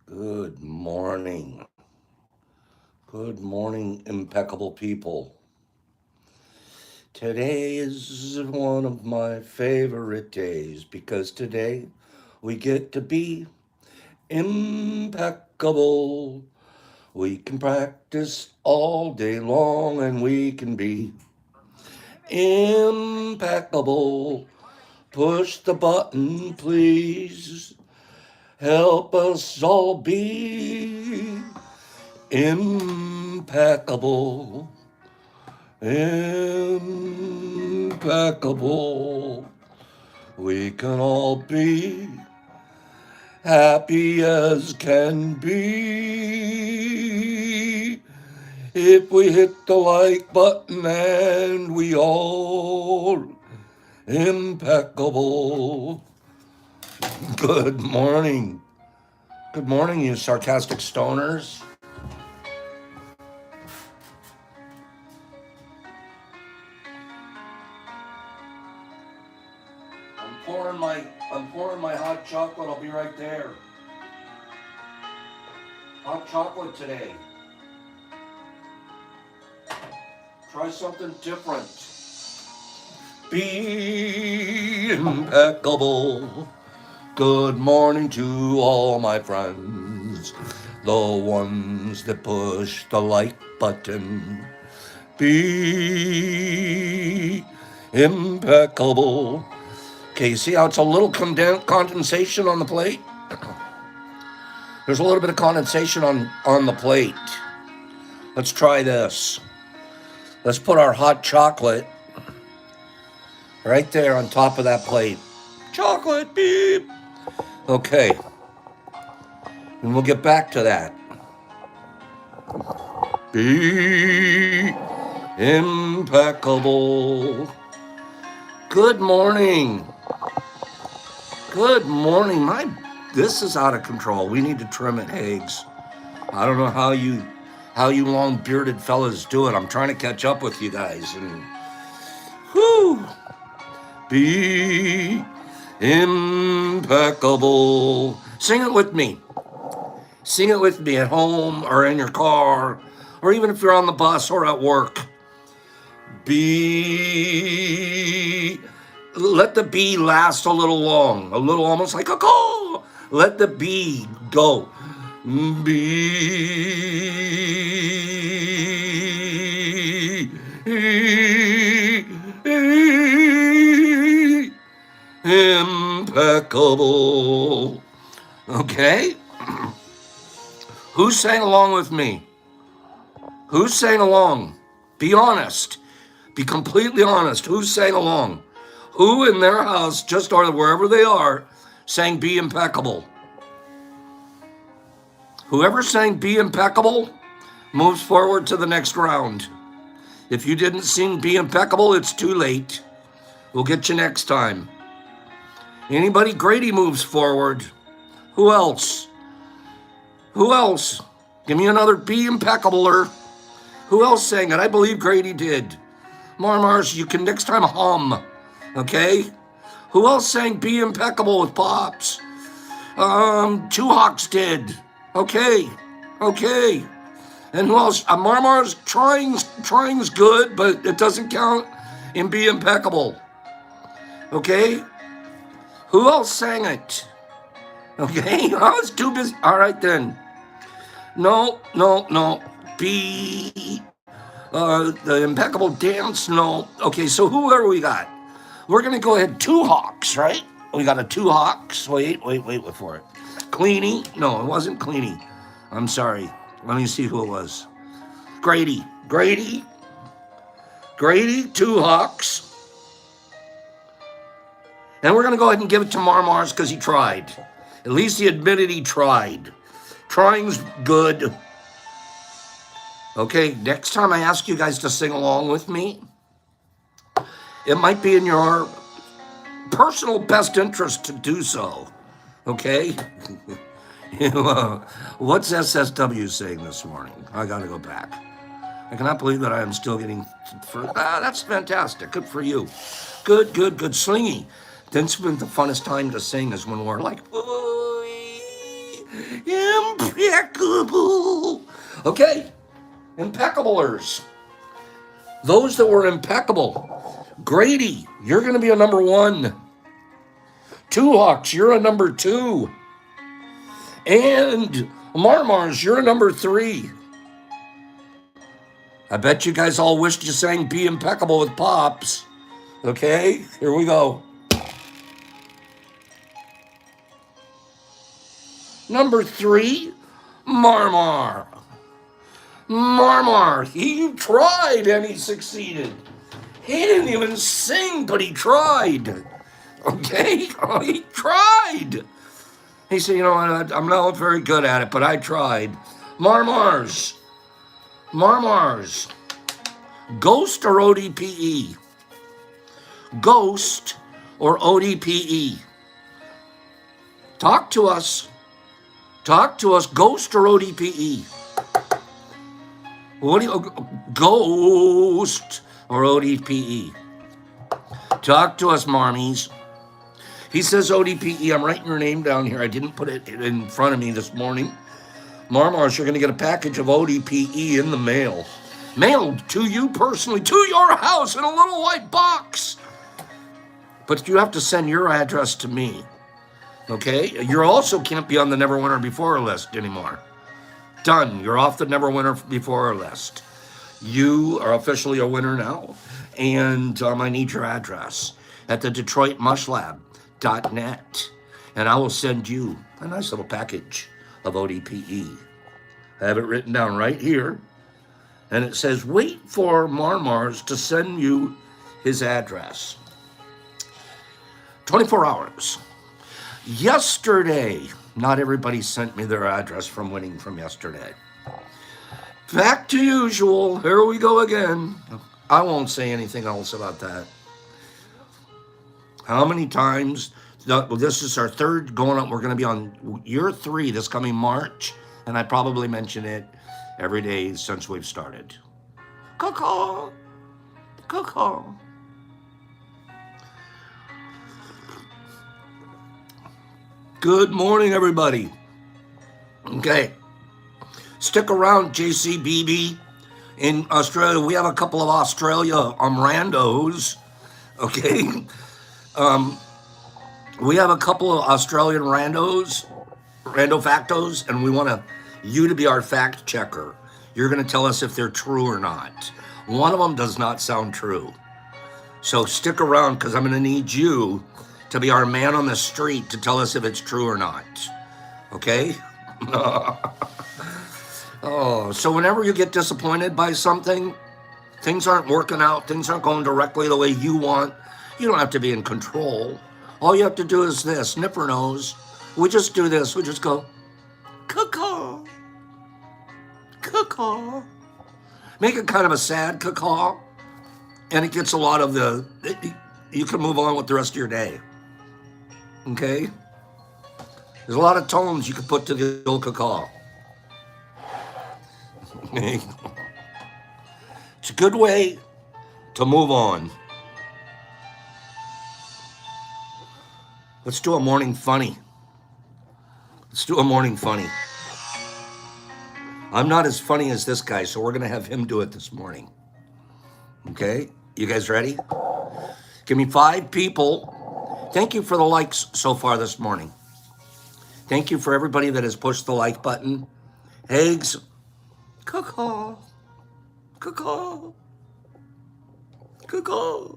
Good morning. Good morning, impeccable people. Today is one of my favorite days because today we get to be impeccable. We can practice all day long and we can be impeccable. Push the button, please. Help us all be impeccable. Impeccable. We can all be happy as can be if we hit the like button and we all impeccable. Good morning. Good morning, you sarcastic stoners. I'm pouring my hot chocolate. I'll be right there. Hot chocolate today. Try something different. Be impeccable. Good morning to all my friends, the ones that push the like button. Be impeccable. Okay, you see how it's a little condensation on the plate? There's a little bit of condensation on the plate. Let's try this. Let's put our hot chocolate right there on top of that plate. Chocolate, beep. Okay, and we'll get back to that. Be impeccable. Good morning. Good morning. This is out of control. We need to trim it, Hags. I don't know how you long bearded fellas do it. I'm trying to catch up with you guys, and whew. Be impeccable. Sing it with me. Sing it with me at home or in your car, or even if you're on the bus or at work. Be. Let the B last a little long, a little almost like a call. Let the B go. Be impeccable. Okay? Who's saying along with me? Who's saying along? Be honest. Be completely honest. Who's saying along? Who in their house, just or wherever they are, saying be impeccable? Whoever's saying be impeccable moves forward to the next round. If you didn't sing be impeccable, it's too late. We'll get you next time. Anybody? Grady moves forward. Who else? Who else? Give me another be impeccabler. Who else sang it? I believe Grady did. Mars, you can next time hum. Okay? Who else sang be impeccable with Pops? Two Hawks did. Okay. Okay. And who else? Marmar's trying's good, but it doesn't count in be impeccable. Okay? Who else sang it? Okay? I was too busy. All right then. No. Be the impeccable dance. No. Okay, so who are we got? We're gonna go ahead. Two Hawks, right? We got a two Hawks. Wait for it. Cleany? No, it wasn't Cleany. I'm sorry. Let me see who it was. Grady, two Hawks. And we're gonna go ahead and give it to Marmars because he tried. At least he admitted he tried. Trying's good. Okay, next time I ask you guys to sing along with me, it might be in your personal best interest to do so. Okay? What's SSW saying this morning? I gotta go back. I cannot believe that I am still getting. That's fantastic. Good for you. Good. Slingy. That's been the funnest time to sing is when we're like, Impeccable. Okay, impeccablers. Those that were impeccable. Grady, you're going to be a number 1. Two Hawks, you're a number 2. And Marmars, you're a number 3. I bet you guys all wished you sang Be Impeccable with Pops. Okay, here we go. Number 3, Marmar. Marmar, he tried and he succeeded. He didn't even sing, but he tried. Okay, he tried. He said, you know, I'm not very good at it, but I tried. Marmars. Ghost or ODPE? Ghost or ODPE? Talk to us. Ghost or ODPE? What do you, Ghost or ODPE? Talk to us, Marmies. He says ODPE. I'm writing your name down here. I didn't put it in front of me this morning. Marmars, you're going to get a package of ODPE in the mail. Mailed to you personally, to your house in a little white box. But you have to send your address to me. Okay? You also can't be on the Never Winner Before list anymore. Done. You're off the Never Winner Before list. You are officially a winner now. And I need your address at the DetroitMushLab.net. And I will send you a nice little package of ODPE. I have it written down right here. And it says, wait for Marmars to send you his address. 24 hours. Yesterday, not everybody sent me their address from winning from yesterday. Back to usual. Here we go again. I won't say anything else about that. How many times? This is our third going up. We're going to be on year 3 this coming March. And I probably mention it every day since we've started. Caw-caw. Caw-caw. Good morning, everybody. Okay. Stick around, JCBB. In Australia, we have a couple of Australia randos. Okay. We have a couple of Australian rando factos, and we want you to be our fact checker. You're going to tell us if they're true or not. One of them does not sound true. So stick around, because I'm going to need you to be our man on the street to tell us if it's true or not. Okay? Oh, so whenever you get disappointed by something, things aren't working out, things aren't going directly the way you want, you don't have to be in control. All you have to do is this, Nipper knows. We just do this, we just go, caw-caw, caw-caw. Make it kind of a sad caw-caw, and it gets a lot of you can move on with the rest of your day. Okay? There's a lot of tones you can put to the old caw-caw. It's a good way to move on. Let's do a morning funny. I'm not as funny as this guy, so we're going to have him do it this morning. Okay? You guys ready? Give me 5 people. Thank you for the likes so far this morning. Thank you for everybody that has pushed the like button. Eggs. Caw-caw. Caw-caw. Caw-caw.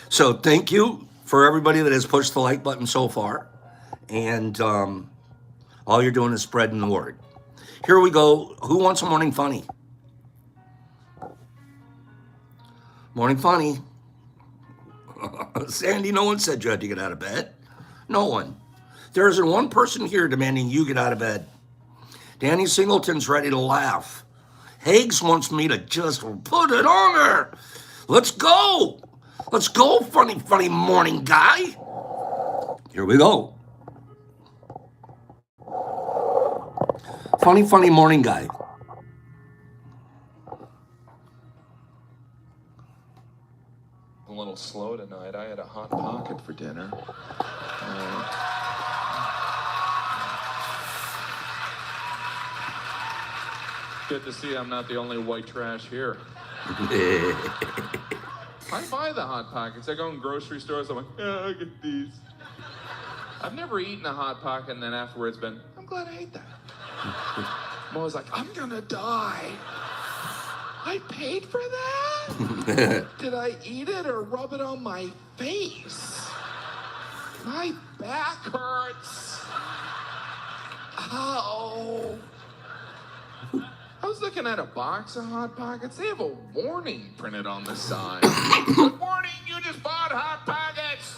So thank you for everybody that has pushed the like button so far. And all you're doing is spreading the word. Here we go. Who wants a morning funny? Morning funny. Sandy, no one said you had to get out of bed. No one. There isn't one person here demanding you get out of bed. Danny Singleton's ready to laugh. Hags wants me to just put it on her. Let's go. Let's go, funny morning guy. Here we go. Funny morning guy. A little slow tonight. I had a hot pocket for dinner. Good to see I'm not the only white trash here. I buy the Hot Pockets. I go in grocery stores. I'm like, yeah, I get these. I've never eaten a Hot Pocket and then afterwards been, I'm glad I ate that. I'm always like, I'm gonna die. I paid for that? Did I eat it or rub it on my face? My back hurts. Ow. I was looking at a box of Hot Pockets. They have a warning printed on the side. Good morning, you just bought Hot Pockets.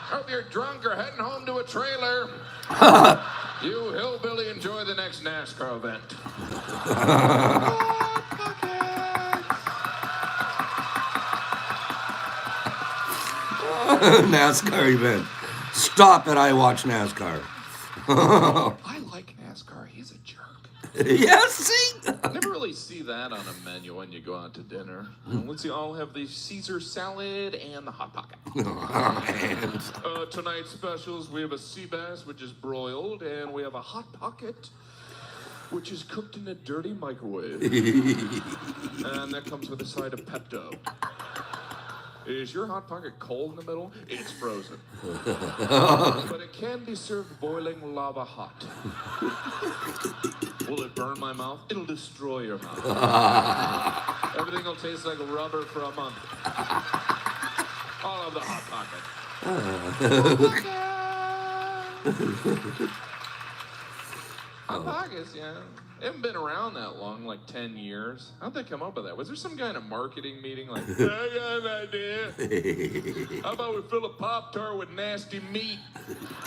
Hope you're drunk or heading home to a trailer. You hillbilly, enjoy the next NASCAR event. Hot Pockets. NASCAR event. Stop it, I watch NASCAR. I like NASCAR. He's a jerk. Yeah, see? Never really see that on a menu when you go out to dinner. Let's see, I'll have the Caesar salad and the Hot Pocket. Tonight's specials, we have a sea bass, which is broiled, and we have a Hot Pocket, which is cooked in a dirty microwave. And that comes with a side of Pepto. Is your Hot Pocket cold in the middle? It's frozen. But it can be served boiling lava hot. Will it burn my mouth? It'll destroy your mouth. Everything will taste like rubber for a month. All of the Hot Pocket. Hot Pockets, yeah. They haven't been around that long, like 10 years. How'd they come up with that? Was there some kind of marketing meeting like, I got an idea. How about we fill a Pop-Tart with nasty meat?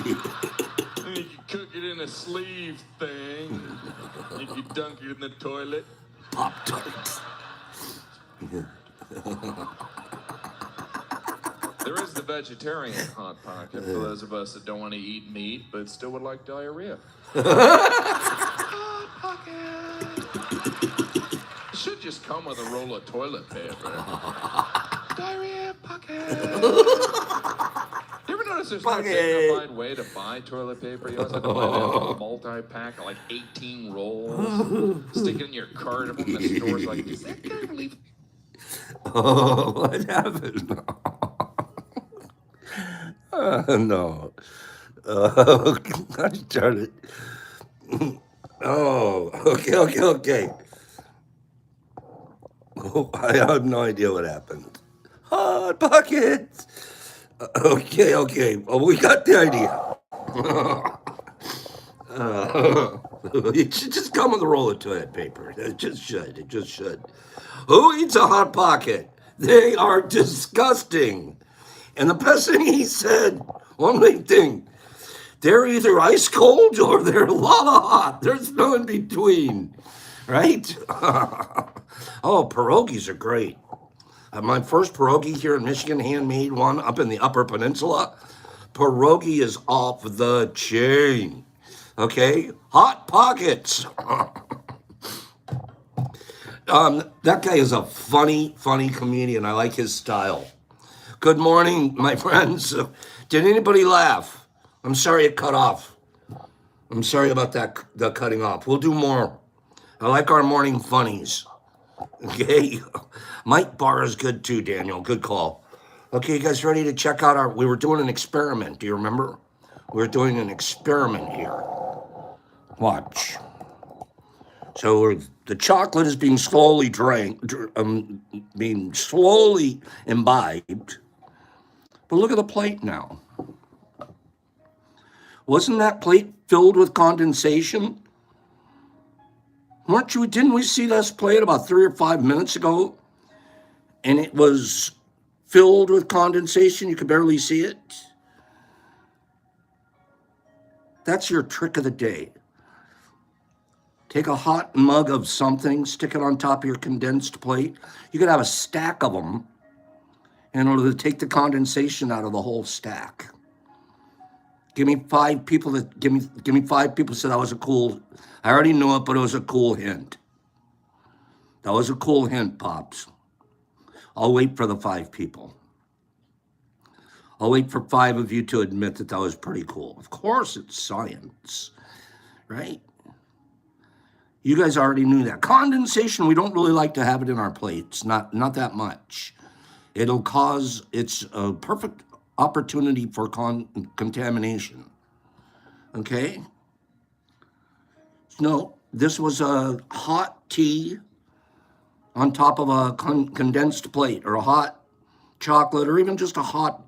And you can cook it in a sleeve thing. You can dunk it in the toilet. Pop-Tarts. There is the vegetarian Hot Pocket for those of us that don't want to eat meat but still would like diarrhea. Hot Pocket. It should just come with a roll of toilet paper. Diarrhea Pocket. You ever notice there's no dignified way to buy toilet paper? You always have to buy that multi-pack of like 18 rolls. Stick it in your cart. Everyone in the store's like, does that guy believe? Oh, what happened? No. God darn it. Oh, okay. Oh, I have no idea what happened. Hot Pockets. Okay. Well, we got the idea. It should just come with a roll of toilet paper. It just should. Who eats a Hot Pocket? They are disgusting. And the best thing he said, one main thing, they're either ice cold or they're lava hot. There's no in between, right? Oh, pierogies are great. My first pierogi here in Michigan, handmade one up in the Upper Peninsula. Pierogi is off the chain. Okay? Hot Pockets. That guy is a funny comedian. I like his style. Good morning, my friends. Did anybody laugh? I'm sorry it cut off. I'm sorry about that, the cutting off. We'll do more. I like our morning funnies. Okay? Mike Barr is good too, Daniel. Good call. Okay, you guys ready to check out we were doing an experiment. Do you remember? We were doing an experiment here. Watch. So the chocolate is being slowly being slowly imbibed. But look at the plate now. Wasn't that plate filled with condensation? Didn't we see this plate about 3 or 5 minutes ago? And it was filled with condensation. You could barely see it. That's your trick of the day. Take a hot mug of something, stick it on top of your condensed plate. You could have a stack of them in order to take the condensation out of the whole stack. Give me 5 people that give me 5 people said that was a cool. I already knew it, but it was a cool hint. That was a cool hint, Pops. I'll wait for the 5 people. I'll wait for 5 of you to admit that was pretty cool. Of course, it's science, right? You guys already knew that. Condensation, we don't really like to have it in our plates, not that much. It'll cause, it's a perfect opportunity for contamination. Okay? No, this was a hot tea on top of a condensed plate, or a hot chocolate, or even just a hot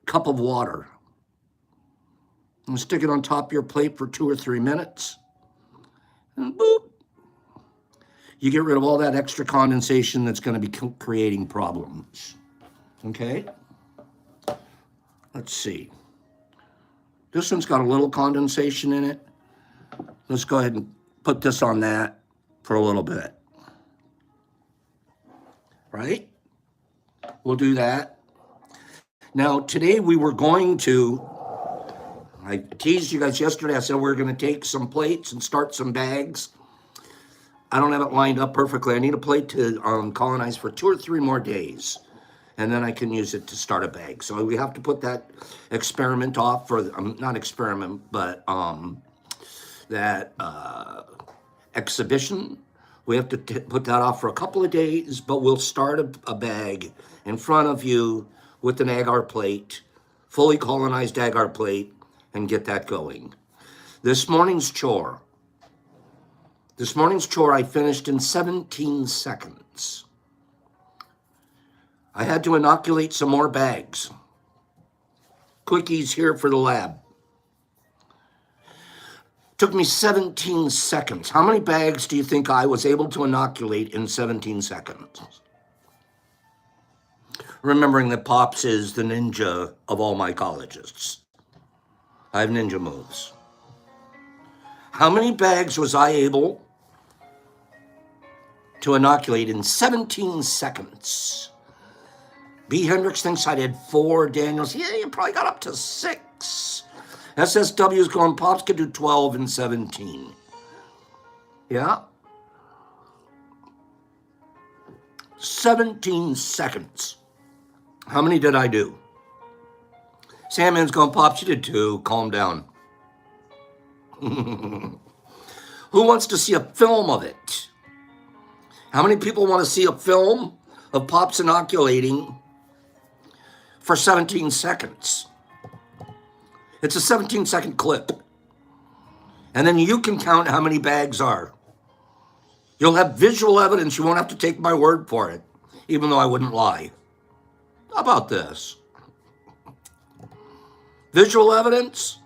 cup of water. And stick it on top of your plate for 2 or 3 minutes. And boop. You get rid of all that extra condensation that's going to be creating problems. Okay? Let's see. This one's got a little condensation in it. Let's go ahead and put this on that for a little bit. Right? We'll do that. Now, today we were going to, I teased you guys yesterday, I said we're going to take some plates and start some bags. I don't have it lined up perfectly. I need a plate to colonize for 2 or 3 more days, and then I can use it to start a bag. So we have to put that experiment off for, not experiment, but that exhibition. We have to put that off for a couple of days, but we'll start a bag in front of you with an agar plate, fully colonized agar plate, and get that going. This morning's chore I finished in 17 seconds. I had to inoculate some more bags. Quickies here for the lab. Took me 17 seconds. How many bags do you think I was able to inoculate in 17 seconds? Remembering that Pops is the ninja of all mycologists. I have ninja moves. How many bags was I able to inoculate in 17 seconds? B. Hendricks thinks I did 4. Daniels, yeah, you probably got up to 6. SSW is going, Pops could do 12 and 17. Yeah? 17 seconds. How many did I do? Sandman's going, Pops, you did 2. Calm down. Who wants to see a film of it? How many people want to see a film of Pops inoculating for 17 seconds? It's a 17-second clip. And then you can count how many bags are. You'll have visual evidence. You won't have to take my word for it, even though I wouldn't lie. How about this? Visual evidence?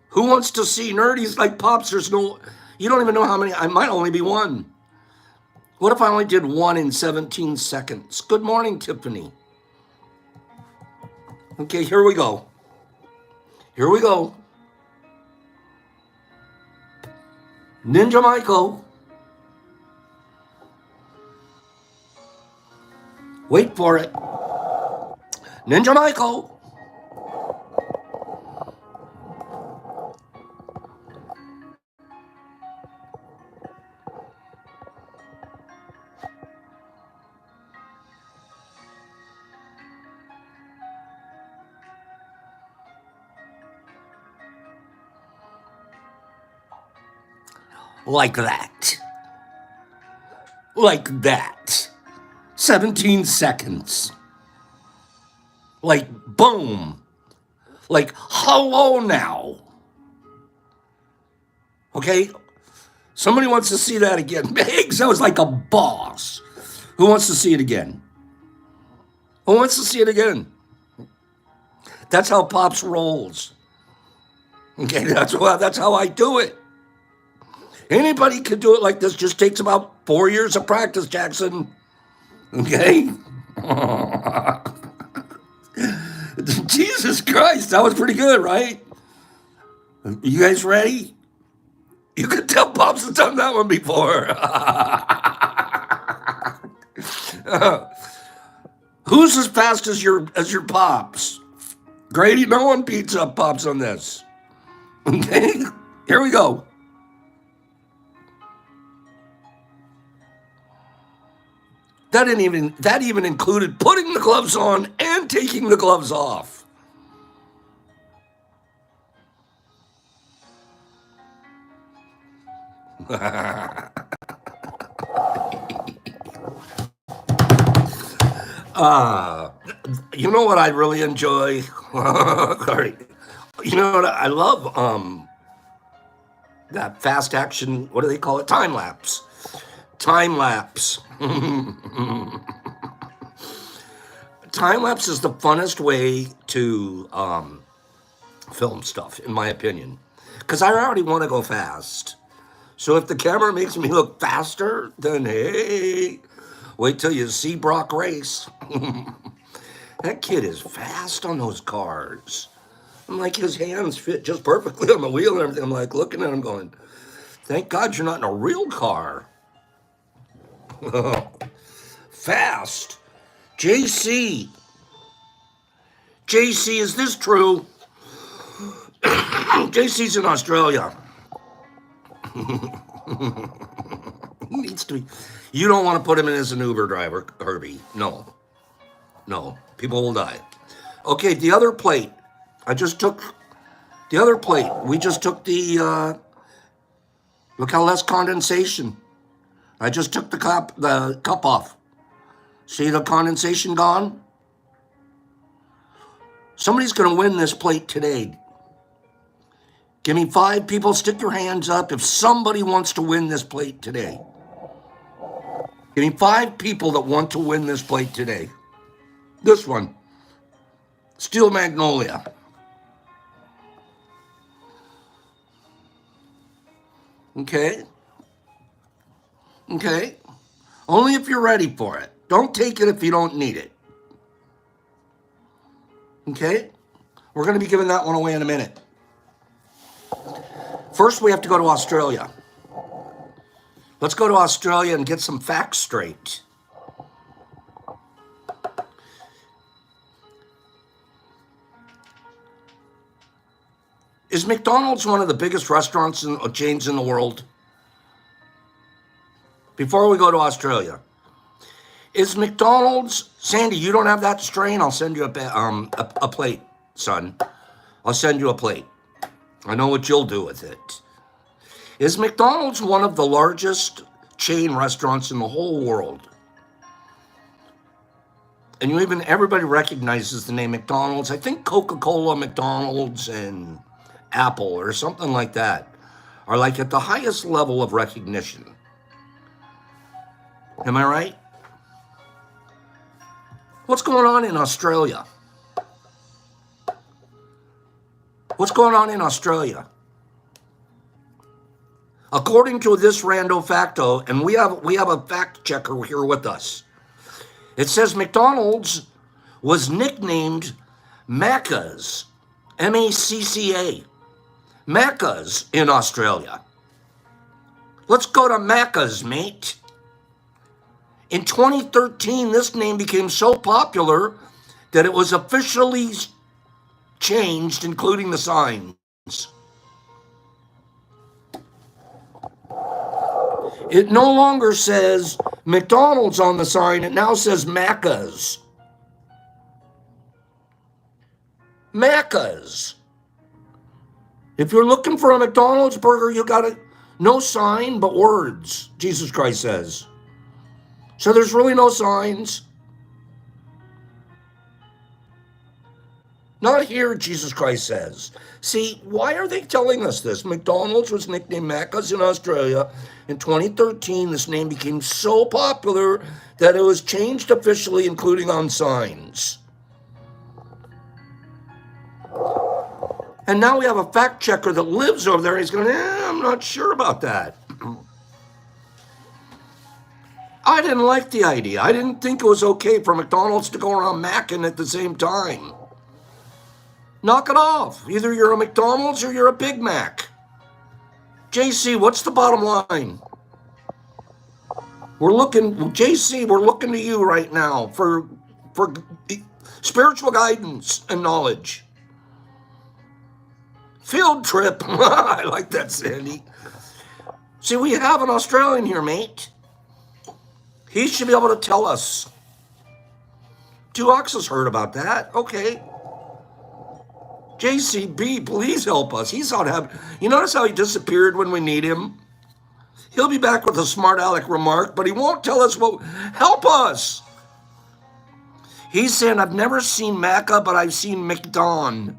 Who wants to see nerdies like Pops? There's no, you don't even know how many. I might only be 1. What if I only did 1 in 17 seconds? Good morning, Tiffany. Okay, here we go. Here we go. Ninja Michael. Wait for it. Ninja Michael. Like that. Like that. 17 seconds. Like boom. Like hello now. Okay? Somebody wants to see that again. Biggs, that was like a boss. Who wants to see it again? Who wants to see it again? That's how Pops rolls. Okay, that's how I do it. Anybody can do it like this. Just takes about 4 years of practice, Jackson. Okay? Jesus Christ, that was pretty good, right? You guys ready? You could tell Pops has done that one before. Who's as fast as your Pops? Grady, no one beats up Pops on this. Okay? Here we go. That even included putting the gloves on and taking the gloves off. You know what I really enjoy? Sorry. You know what I love? That fast action, what do they call it? Time lapse. Time lapse. Time lapse is the funnest way to film stuff, in my opinion. Because I already want to go fast. So if the camera makes me look faster, then hey, wait till you see Brock race. That kid is fast on those cars. I'm like, his hands fit just perfectly on the wheel and everything. I'm like looking at him going, thank God you're not in a real car. Fast. JC. JC, is this true? JC's in Australia. He needs to be. You don't want to put him in as an Uber driver, Herbie. No. No. People will die. Okay, the other plate. I just took the other plate. We just took the, look how less condensation. I just took the cup off. See the condensation gone? Somebody's going to win this plate today. Give me 5 people. Stick your hands up if somebody wants to win this plate today. Give me 5 people that want to win this plate today. This one. Steel Magnolia. Okay. Okay. Only if you're ready for it. Don't take it if you don't need it. Okay? We're going to be giving that one away in a minute. First, we have to go to Australia. Let's go to Australia and get some facts straight. Is McDonald's one of the biggest restaurants and chains in the world? Before we go to Australia, is McDonald's, Sandy, you don't have that strain? I'll send you a plate, son. I'll send you a plate. I know what you'll do with it. Is McDonald's one of the largest chain restaurants in the whole world? And everybody recognizes the name McDonald's. I think Coca-Cola, McDonald's, and Apple or something like that are like at the highest level of recognition. Am I right? What's going on in Australia? What's going on in Australia? According to this rando facto, and we have a fact checker here with us. It says McDonald's was nicknamed Macca's, M-A-C-C-A, Macca's in Australia. Let's go to Macca's, mate. In 2013, this name became so popular that it was officially changed, including the signs. It no longer says McDonald's on the sign. It now says Macca's. Macca's. If you're looking for a McDonald's burger, you got it. No sign, but words, Jesus Christ says. So there's really no signs. Not here, Jesus Christ says. See, why are they telling us this? McDonald's was nicknamed Macca's in Australia. In 2013, this name became so popular that it was changed officially, including on signs. And now we have a fact checker that lives over there. He's going, I'm not sure about that. I didn't like the idea. I didn't think it was okay for McDonald's to go around macking at the same time. Knock it off. Either you're a McDonald's or you're a Big Mac. JC, what's the bottom line? JC, we're looking to you right now for spiritual guidance and knowledge. Field trip. I like that, Sandy. See, we have an Australian here, mate. He should be able to tell us. 2Ox has heard about that. Okay. JCB, please help us. He's out having. You notice how he disappeared when we need him? He'll be back with a smart aleck remark, but he won't tell us what. Help us! He's saying, I've never seen Macca, but I've seen McDon.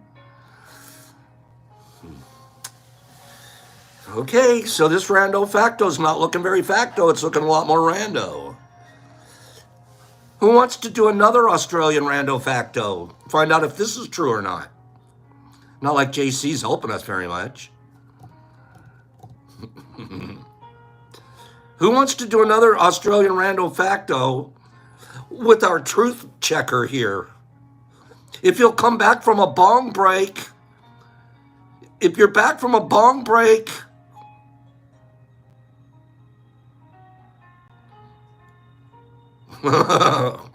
Okay, so this rando facto's not looking very facto. It's looking a lot more rando. Who wants to do another Australian rando facto? Find out if this is true or not. Not like JC's helping us very much. Who wants to do another Australian rando facto with our truth checker here? If you'll come back from a bong break, if you're back from a bong break, all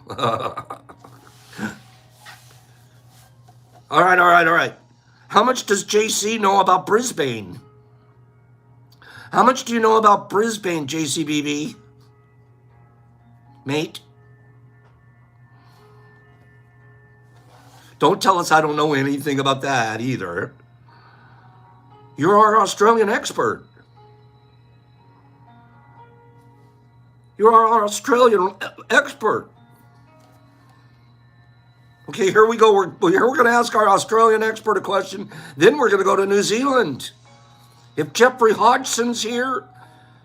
right. How much does JC know about Brisbane? How much do you know about Brisbane, JCBB? Mate? Don't tell us I don't know anything about that either. You're our Australian expert. You're our Australian expert. Okay, here we go. We're going to ask our Australian expert a question. Then we're going to go to New Zealand. If Jeffrey Hodgson's here,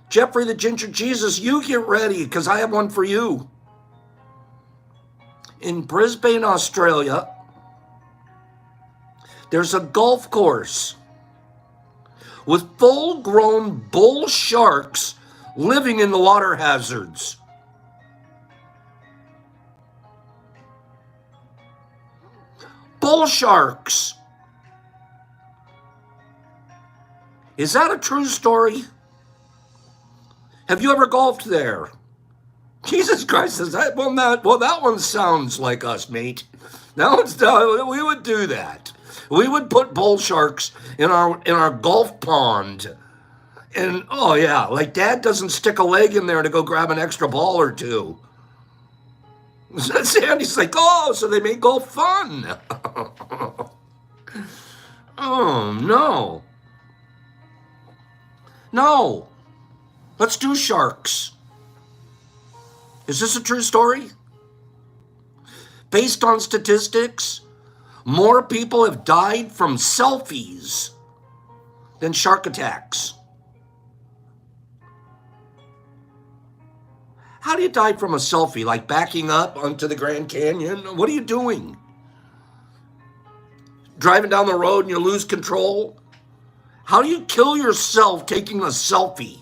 Jeffrey the Ginger Jesus, you get ready because I have one for you. In Brisbane, Australia, there's a golf course with full-grown bull sharks living in the water hazards. Bull sharks. Is that a true story? Have you ever golfed there? Jesus Christ, is that one that? Well, that one sounds like us, mate. That one's we would do that. We would put bull sharks in our golf pond. And, oh, yeah, like Dad doesn't stick a leg in there to go grab an extra ball or two. Sandy's like, oh, so they make golf fun. Oh, no. No. Let's do sharks. Is this a true story? Based on statistics, more people have died from selfies than shark attacks. How do you die from a selfie? Like backing up onto the Grand Canyon? What are you doing? Driving down the road and you lose control? How do you kill yourself taking a selfie?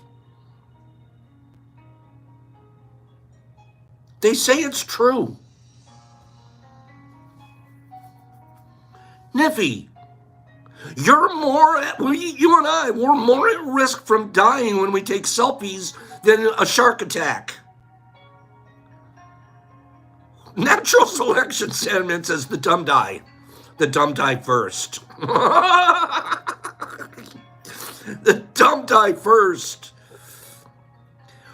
They say it's true. Niffy, you and I, we're more at risk from dying when we take selfies than a shark attack. Natural selection sentiment says the dumb die. The dumb die first. The dumb die first.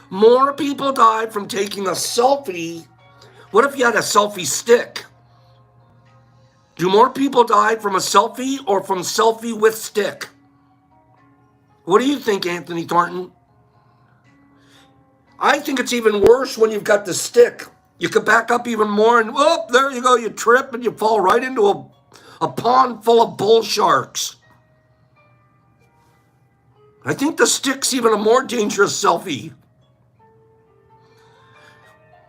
More people die from taking a selfie. What if you had a selfie stick? Do more people die from a selfie or from selfie with stick? What do you think, Anthony Thornton? I think it's even worse when you've got the stick. You could back up even more and, whoop, there you go. You trip and you fall right into a pond full of bull sharks. I think the stick's even a more dangerous selfie.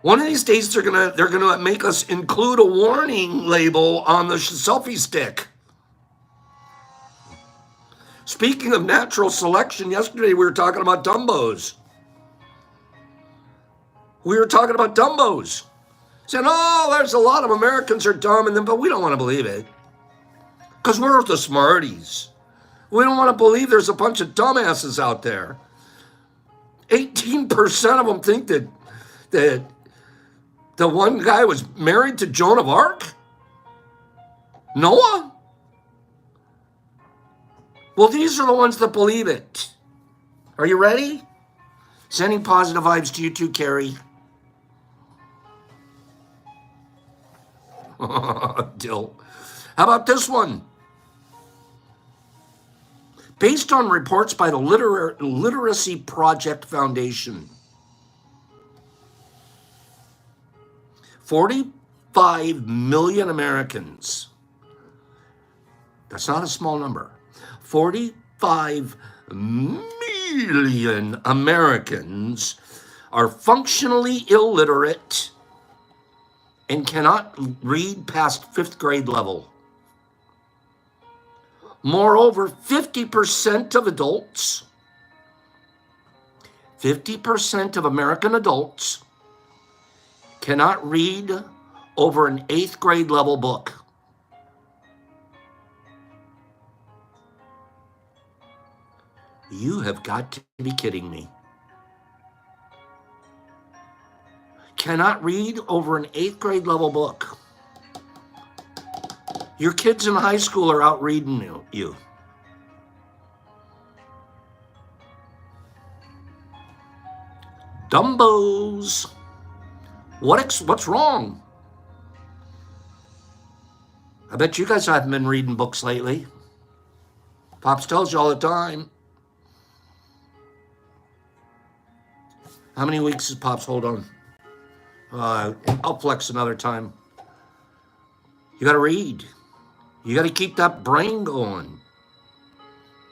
One of these days they're gonna make us include a warning label on the selfie stick. Speaking of natural selection, yesterday we were talking about Dumbos. Saying, oh, there's a lot of Americans are dumb, but we don't want to believe it. Because we're the smarties. We don't want to believe there's a bunch of dumbasses out there. 18% of them think that the one guy was married to Joan of Arc? Noah? Well, these are the ones that believe it. Are you ready? Sending positive vibes to you too, Carrie. Dill. How about this one? Based on reports by the Literacy Project Foundation, 45 million Americans, that's not a small number, 45 million Americans are functionally illiterate and cannot read past 5th grade level. Moreover, 50% of adults, 50% of American adults cannot read over an 8th grade level book. You have got to be kidding me. Cannot read over an 8th grade level book. Your kids in high school are out reading you. Dumbos. What's wrong? I bet you guys haven't been reading books lately. Pops tells you all the time. How many weeks does Pops hold on? I'll flex another time. You got to read. You got to keep that brain going.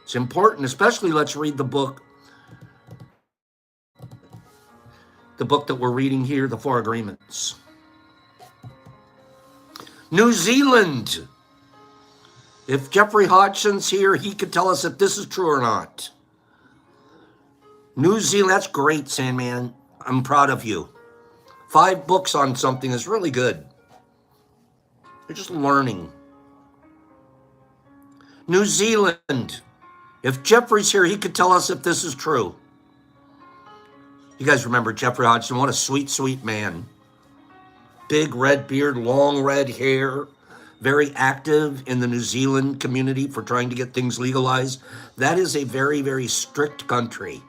It's important, especially let's read the book. The book that we're reading here, The Four Agreements. New Zealand. If Jeffrey Hodgson's here, he could tell us if this is true or not. New Zealand, that's great, Sandman. I'm proud of you. 5 books on something is really good. You're just learning. New Zealand. If Jeffrey's here, he could tell us if this is true. You guys remember Jeffrey Hodgson? What a sweet, sweet man. Big red beard, long red hair. Very active in the New Zealand community for trying to get things legalized. That is a very, very strict country.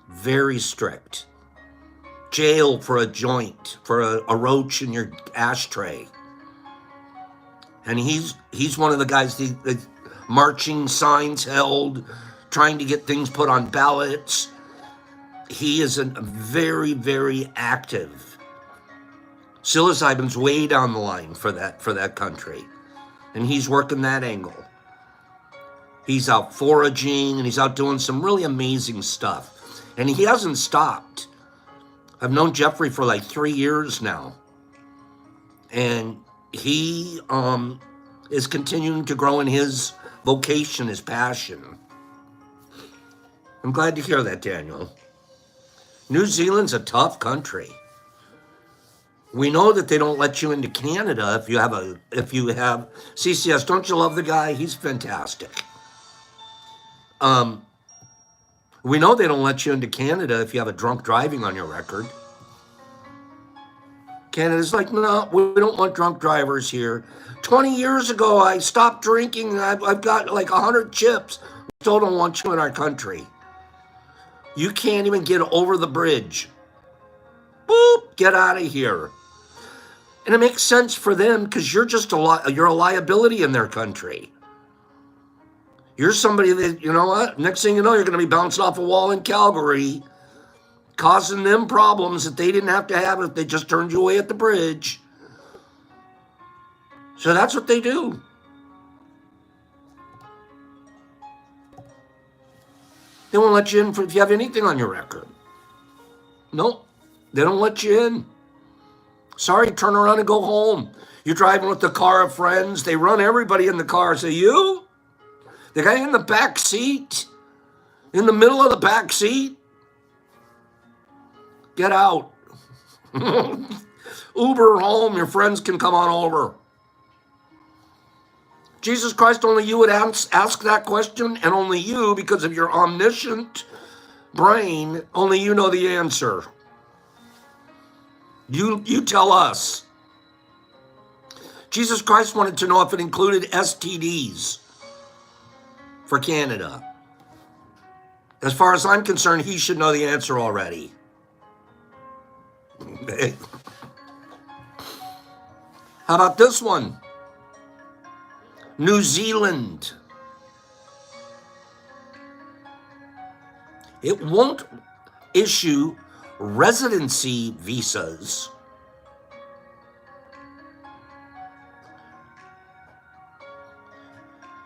Very strict. Jail for a joint, for a roach in your ashtray. And he's one of the guys, the marching signs held, trying to get things put on ballots. He is a very, very active. Psilocybin's way down the line for that country. And he's working that angle. He's out foraging and he's out doing some really amazing stuff. And he hasn't stopped. I've known Jeffrey for like 3 years now. And he is continuing to grow in his vocation, his passion. I'm glad to hear that, Daniel. New Zealand's a tough country. We know that they don't let you into Canada if you have CCS. Don't you love the guy? He's fantastic. We know they don't let you into Canada if you have a drunk driving on your record. Canada's like, no, we don't want drunk drivers here. 20 years ago, I stopped drinking. I've got like 100 chips. We still don't want you in our country. You can't even get over the bridge. Boop, get out of here. And it makes sense for them because you're just you're a liability in their country. You're somebody that, you know what? Next thing you know, you're going to be bouncing off a wall in Calgary, causing them problems that they didn't have to have if they just turned you away at the bridge. So that's what they do. They won't let you in if you have anything on your record. Nope, they don't let you in. Sorry, turn around and go home. You're driving with the car of friends. They run everybody in the car. Say, you? The guy in the back seat? In the middle of the back seat? Get out. Uber home. Your friends can come on over. Jesus Christ, only you would ask that question, and only you, because of your omniscient brain, only you know the answer. You tell us. Jesus Christ wanted to know if it included STDs for Canada. As far as I'm concerned, he should know the answer already. How about this one? New Zealand. It won't issue residency visas.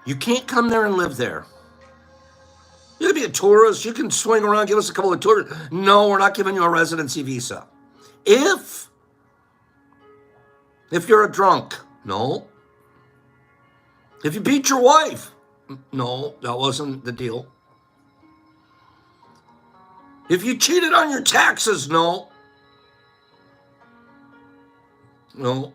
You can't come there and live there. You can be a tourist. You can swing around, give us a couple of tours. No, we're not giving you a residency visa. If you're a drunk, no. If you beat your wife, no, that wasn't the deal. If you cheated on your taxes, no. No.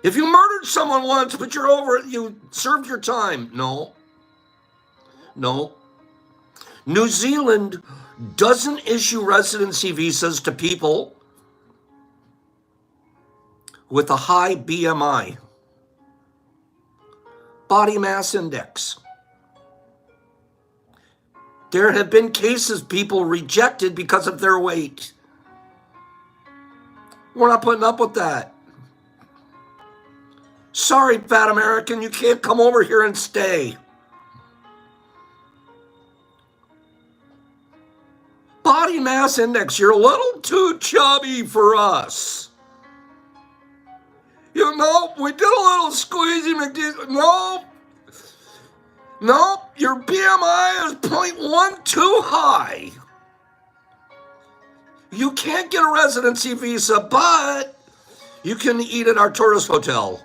If you murdered someone once, but you're over it, you served your time, no. No. New Zealand doesn't issue residency visas to people with a high BMI, body mass index. There have been cases people rejected because of their weight. We're not putting up with that. Sorry, fat American, you can't come over here and stay. Body mass index, you're a little too chubby for us. You know, we did a little squeezy McD. No, your BMI is 0.1 too high. You can't get a residency visa, but you can eat at our tourist hotel.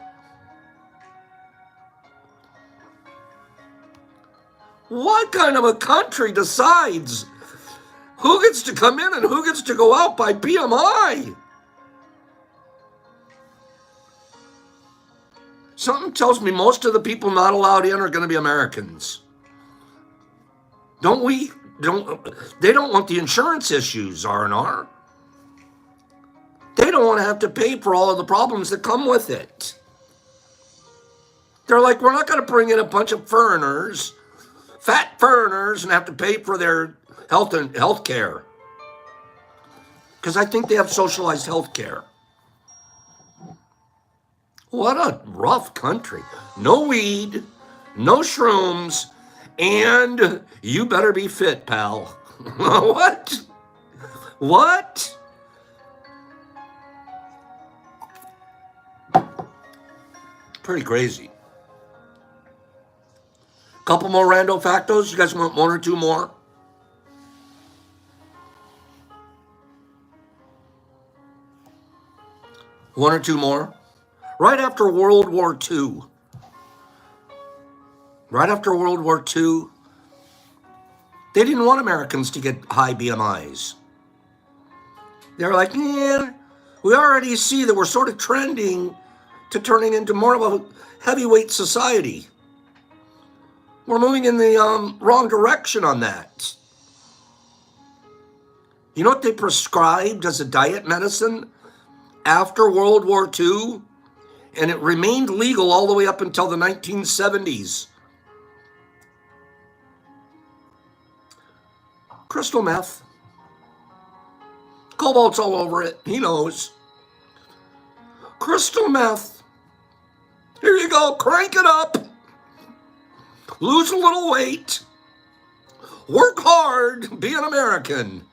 What kind of a country decides who gets to come in and who gets to go out by BMI? Something tells me most of the people not allowed in are going to be Americans. They don't want the insurance issues, R&R. They don't want to have to pay for all of the problems that come with it. They're like, we're not going to bring in a bunch of foreigners, fat foreigners, and have to pay for their health care. Because I think they have socialized health care. What a rough country. No weed, no shrooms, and you better be fit, pal. What? What? Pretty crazy. Couple more rando factos. You guys want one or two more? One or two more? Right after World War II, they didn't want Americans to get high BMIs. They were like, yeah, we already see that we're sort of trending to turning into more of a heavyweight society. We're moving in the wrong direction on that. You know what they prescribed as a diet medicine after World War II? And it remained legal all the way up until the 1970s. Crystal meth. Cobalt's all over it. He knows. Crystal meth. Here you go. Crank it up. Lose a little weight. Work hard. Be an American.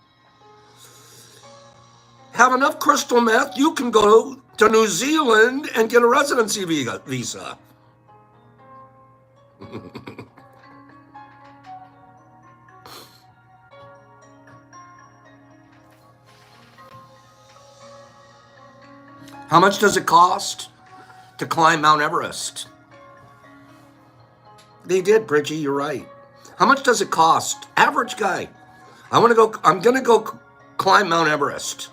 Have enough crystal meth, you can go to New Zealand and get a residency visa. How much does it cost to climb Mount Everest? They did, Bridgie, you're right. How much does it cost? Average guy. I'm gonna go climb Mount Everest.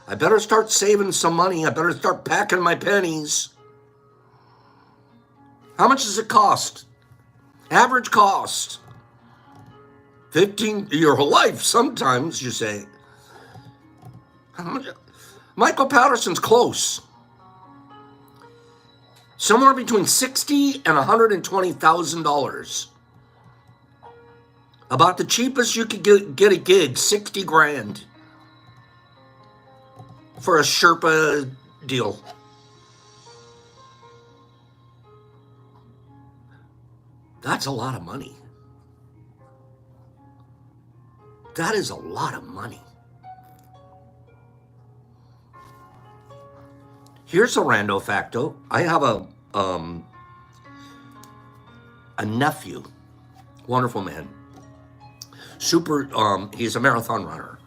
I better start saving some money. I better start packing my pennies. How much does it cost? Average cost. 15 your whole life, sometimes you say. How much? Michael Patterson's close. Somewhere between $60,000 and $120,000. About the cheapest you could get a gig, 60 grand. For a Sherpa deal. That's a lot of money. That is a lot of money. Here's a rando facto. I have a nephew, wonderful man. Super, he's a marathon runner.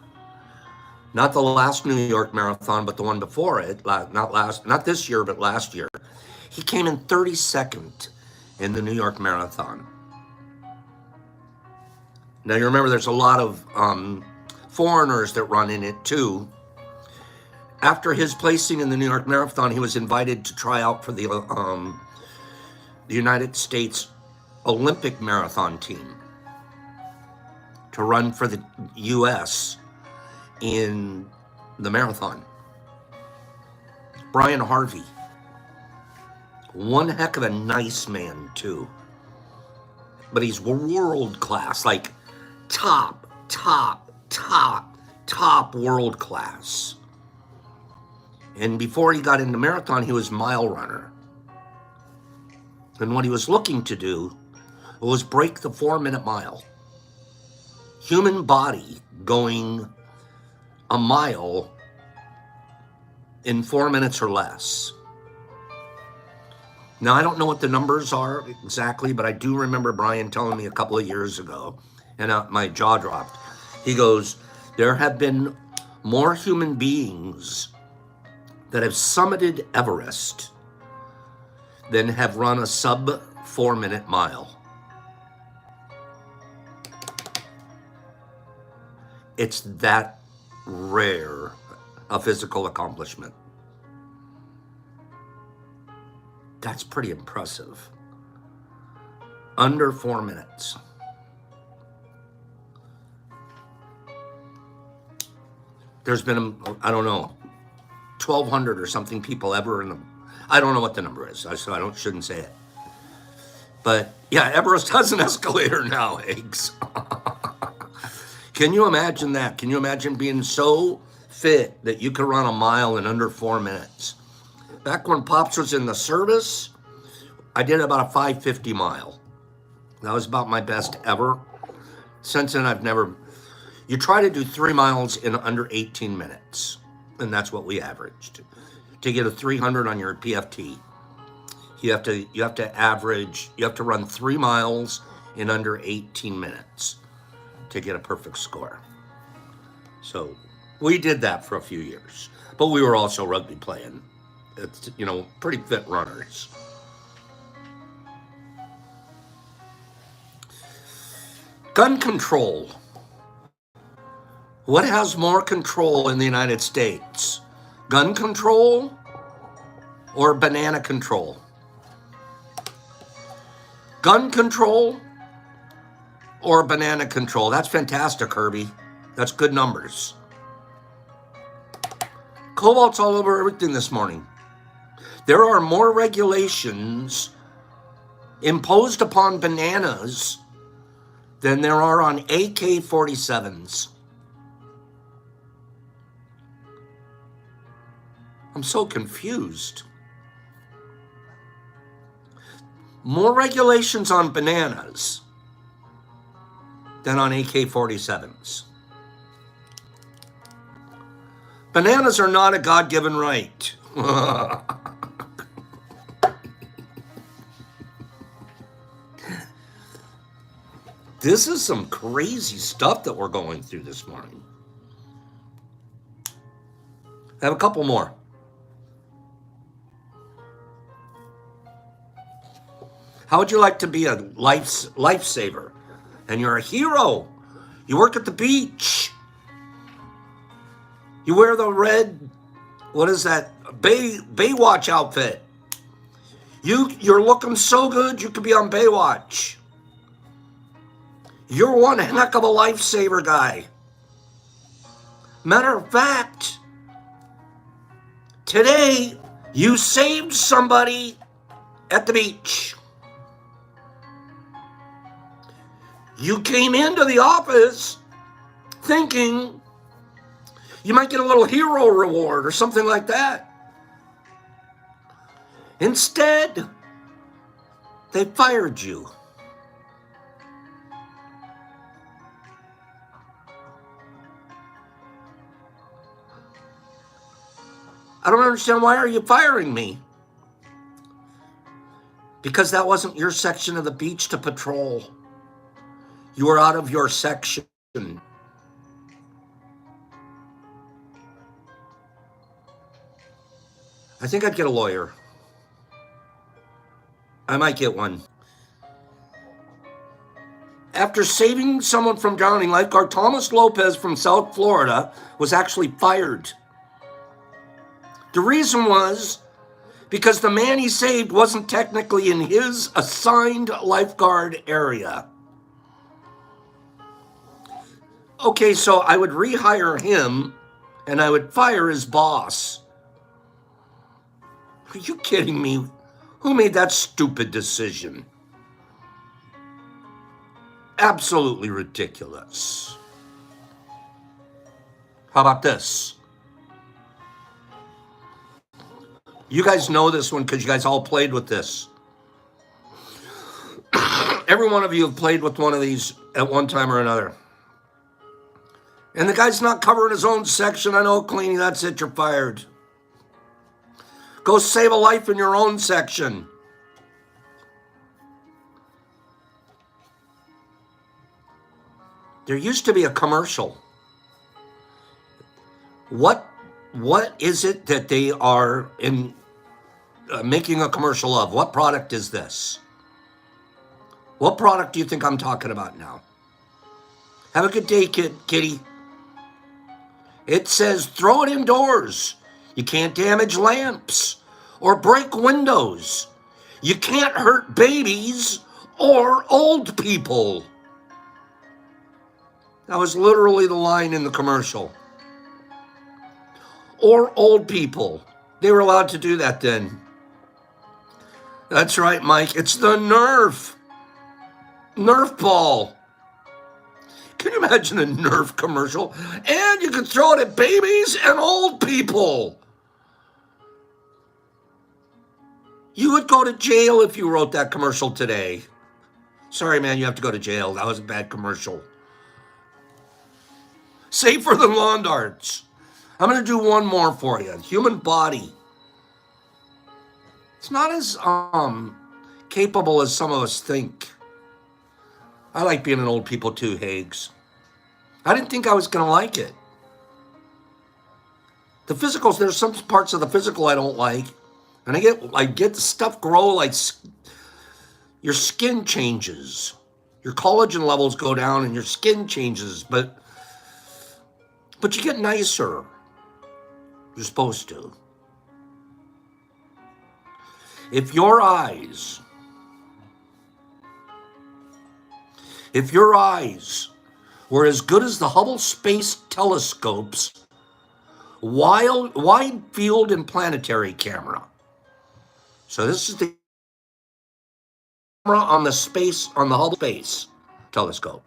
Not the last New York Marathon, but the one before it. Not this year, but last year. He came in 32nd in the New York Marathon. Now you remember there's a lot of foreigners that run in it too. After his placing in the New York Marathon, he was invited to try out for the United States Olympic marathon team to run for the U.S. in the marathon. Brian Harvey, one heck of a nice man too, but he's world class, like top world class. And before he got into marathon, he was mile runner. And what he was looking to do was break the 4-minute mile. Human body going a mile in 4 minutes or less. Now, I don't know what the numbers are exactly, but I do remember Brian telling me a couple of years ago, and my jaw dropped. He goes, there have been more human beings that have summited Everest than have run a sub 4-minute mile. It's that rare a physical accomplishment. That's pretty impressive. Under 4 minutes. There's been, I don't know, 1,200 or something people ever in the, I don't know what the number is, so I shouldn't say it. But yeah, Everest has an escalator now, eggs. Can you imagine that? Can you imagine being so fit that you could run a mile in under 4 minutes? Back when Pops was in the service, I did about a 5:50 mile. That was about my best ever. Since then, I've never, you try to do 3 miles in under 18 minutes. And that's what we averaged. To get a 300 on your PFT, you have to run 3 miles in under 18 minutes to get a perfect score. So we did that for a few years, but we were also rugby playing. It's, pretty fit runners. Gun control. What has more control in the United States? Gun control or banana control? Gun control or banana control? That's fantastic, Herbie. That's good numbers. Cobalt's all over everything this morning. There are more regulations imposed upon bananas than there are on AK-47s. I'm so confused. More regulations on bananas than on AK-47s. Bananas are not a God-given right. This is some crazy stuff that we're going through this morning. I have a couple more. How would you like to be a lifesaver? And you're a hero. You work at the beach. You wear the red, what is that, Baywatch outfit. You're looking so good you could be on Baywatch. You're one heck of a lifesaver guy. Matter of fact, today you saved somebody at the beach. You came into the office thinking you might get a little hero reward or something like that. Instead, they fired you. I don't understand, why are you firing me? Because that wasn't your section of the beach to patrol. You were out of your section. I think I'd get a lawyer. I might get one. After saving someone from drowning, lifeguard Thomas Lopez from South Florida was actually fired. The reason was because the man he saved wasn't technically in his assigned lifeguard area. Okay, so I would rehire him and I would fire his boss. Are you kidding me? Who made that stupid decision? Absolutely ridiculous. How about this? You guys know this one because you guys all played with this. Every one of you have played with one of these at one time or another. And the guy's not covering his own section. I know, cleaning, that's it, you're fired. Go save a life in your own section. There used to be a commercial. What is it that they are making a commercial of? What product is this? What product do you think I'm talking about now? Have a good day, kitty. It says, throw it indoors. You can't damage lamps or break windows. You can't hurt babies or old people. That was literally the line in the commercial. Or old people. They were allowed to do that then. That's right, Mike. It's the Nerf. Nerf ball. Can you imagine a Nerf commercial? And you can throw it at babies and old people. You would go to jail if you wrote that commercial today. Sorry, man, you have to go to jail. That was a bad commercial. Safer than lawn darts. I'm going to do one more for you. Human body. It's not as capable as some of us think. I like being an old people too, Hags. I didn't think I was going to like it. The physicals, there's some parts of the physical I don't like. And I get the stuff grow, like your skin changes. Your collagen levels go down and your skin changes, but you get nicer. You're supposed to. If your eyes were as good as the Hubble Space Telescope's wide field and planetary camera. So this is the camera on the Hubble Space Telescope.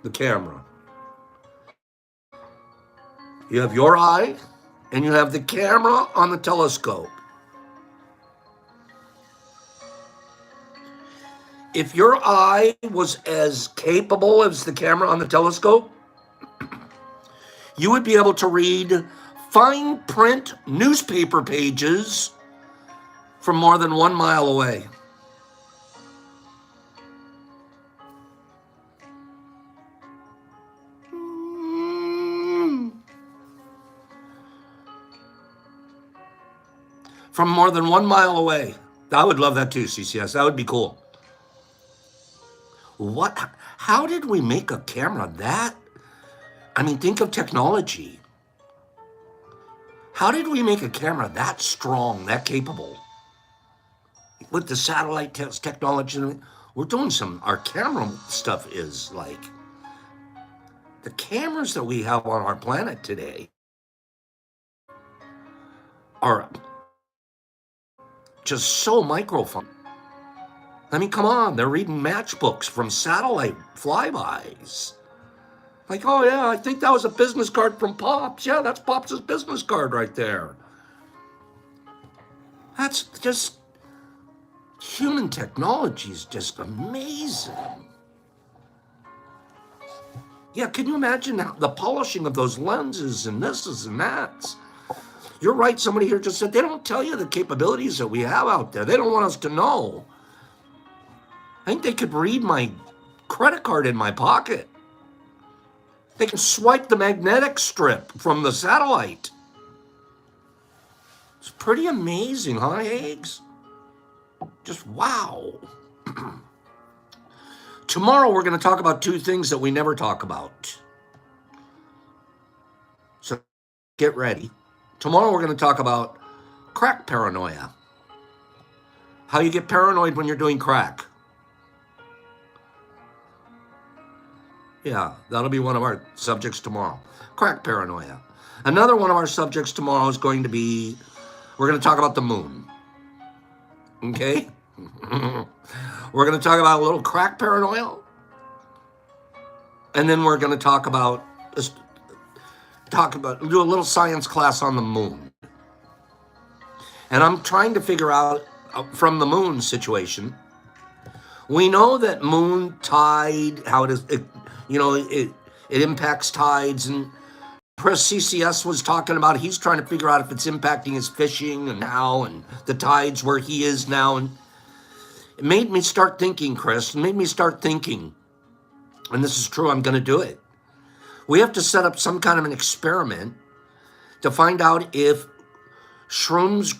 The camera. You have your eye, and you have the camera on the telescope. If your eye was as capable as the camera on the telescope, you would be able to read fine print newspaper pages from more than 1 mile away. From more than 1 mile away. I would love that too, CCS. That would be cool. How did we make a camera that? I mean, think of technology. How did we make a camera that strong, that capable? With the satellite technology, we're doing our camera stuff is like, the cameras that we have on our planet today are just so microfilm. I mean, come on, they're reading matchbooks from satellite flybys. Like, oh yeah, I think that was a business card from Pops. Yeah, that's Pops' business card right there. That's just, human technology is just amazing. Yeah, can you imagine the polishing of those lenses and this and that? You're right. Somebody here just said they don't tell you the capabilities that we have out there. They don't want us to know. I think they could read my credit card in my pocket. They can swipe the magnetic strip from the satellite. It's pretty amazing, huh, Higgs? Just wow. Tomorrow we're going to talk about two things that we never talk about. So get ready. Tomorrow we're going to talk about crack paranoia. How you get paranoid when you're doing crack. Yeah, that'll be one of our subjects tomorrow. Crack paranoia. Another one of our subjects tomorrow is going to be, we're going to talk about the moon. Okay? We're going to talk about a little crack paranoia. And then we're going to do a little science class on the moon. And I'm trying to figure out from the moon situation. We know that moon tide, how it is, it impacts tides, and Chris CCS was talking about, he's trying to figure out if it's impacting his fishing and how, and the tides where he is now. And it made me start thinking, Chris, and this is true, I'm going to do it. We have to set up some kind of an experiment to find out if shrooms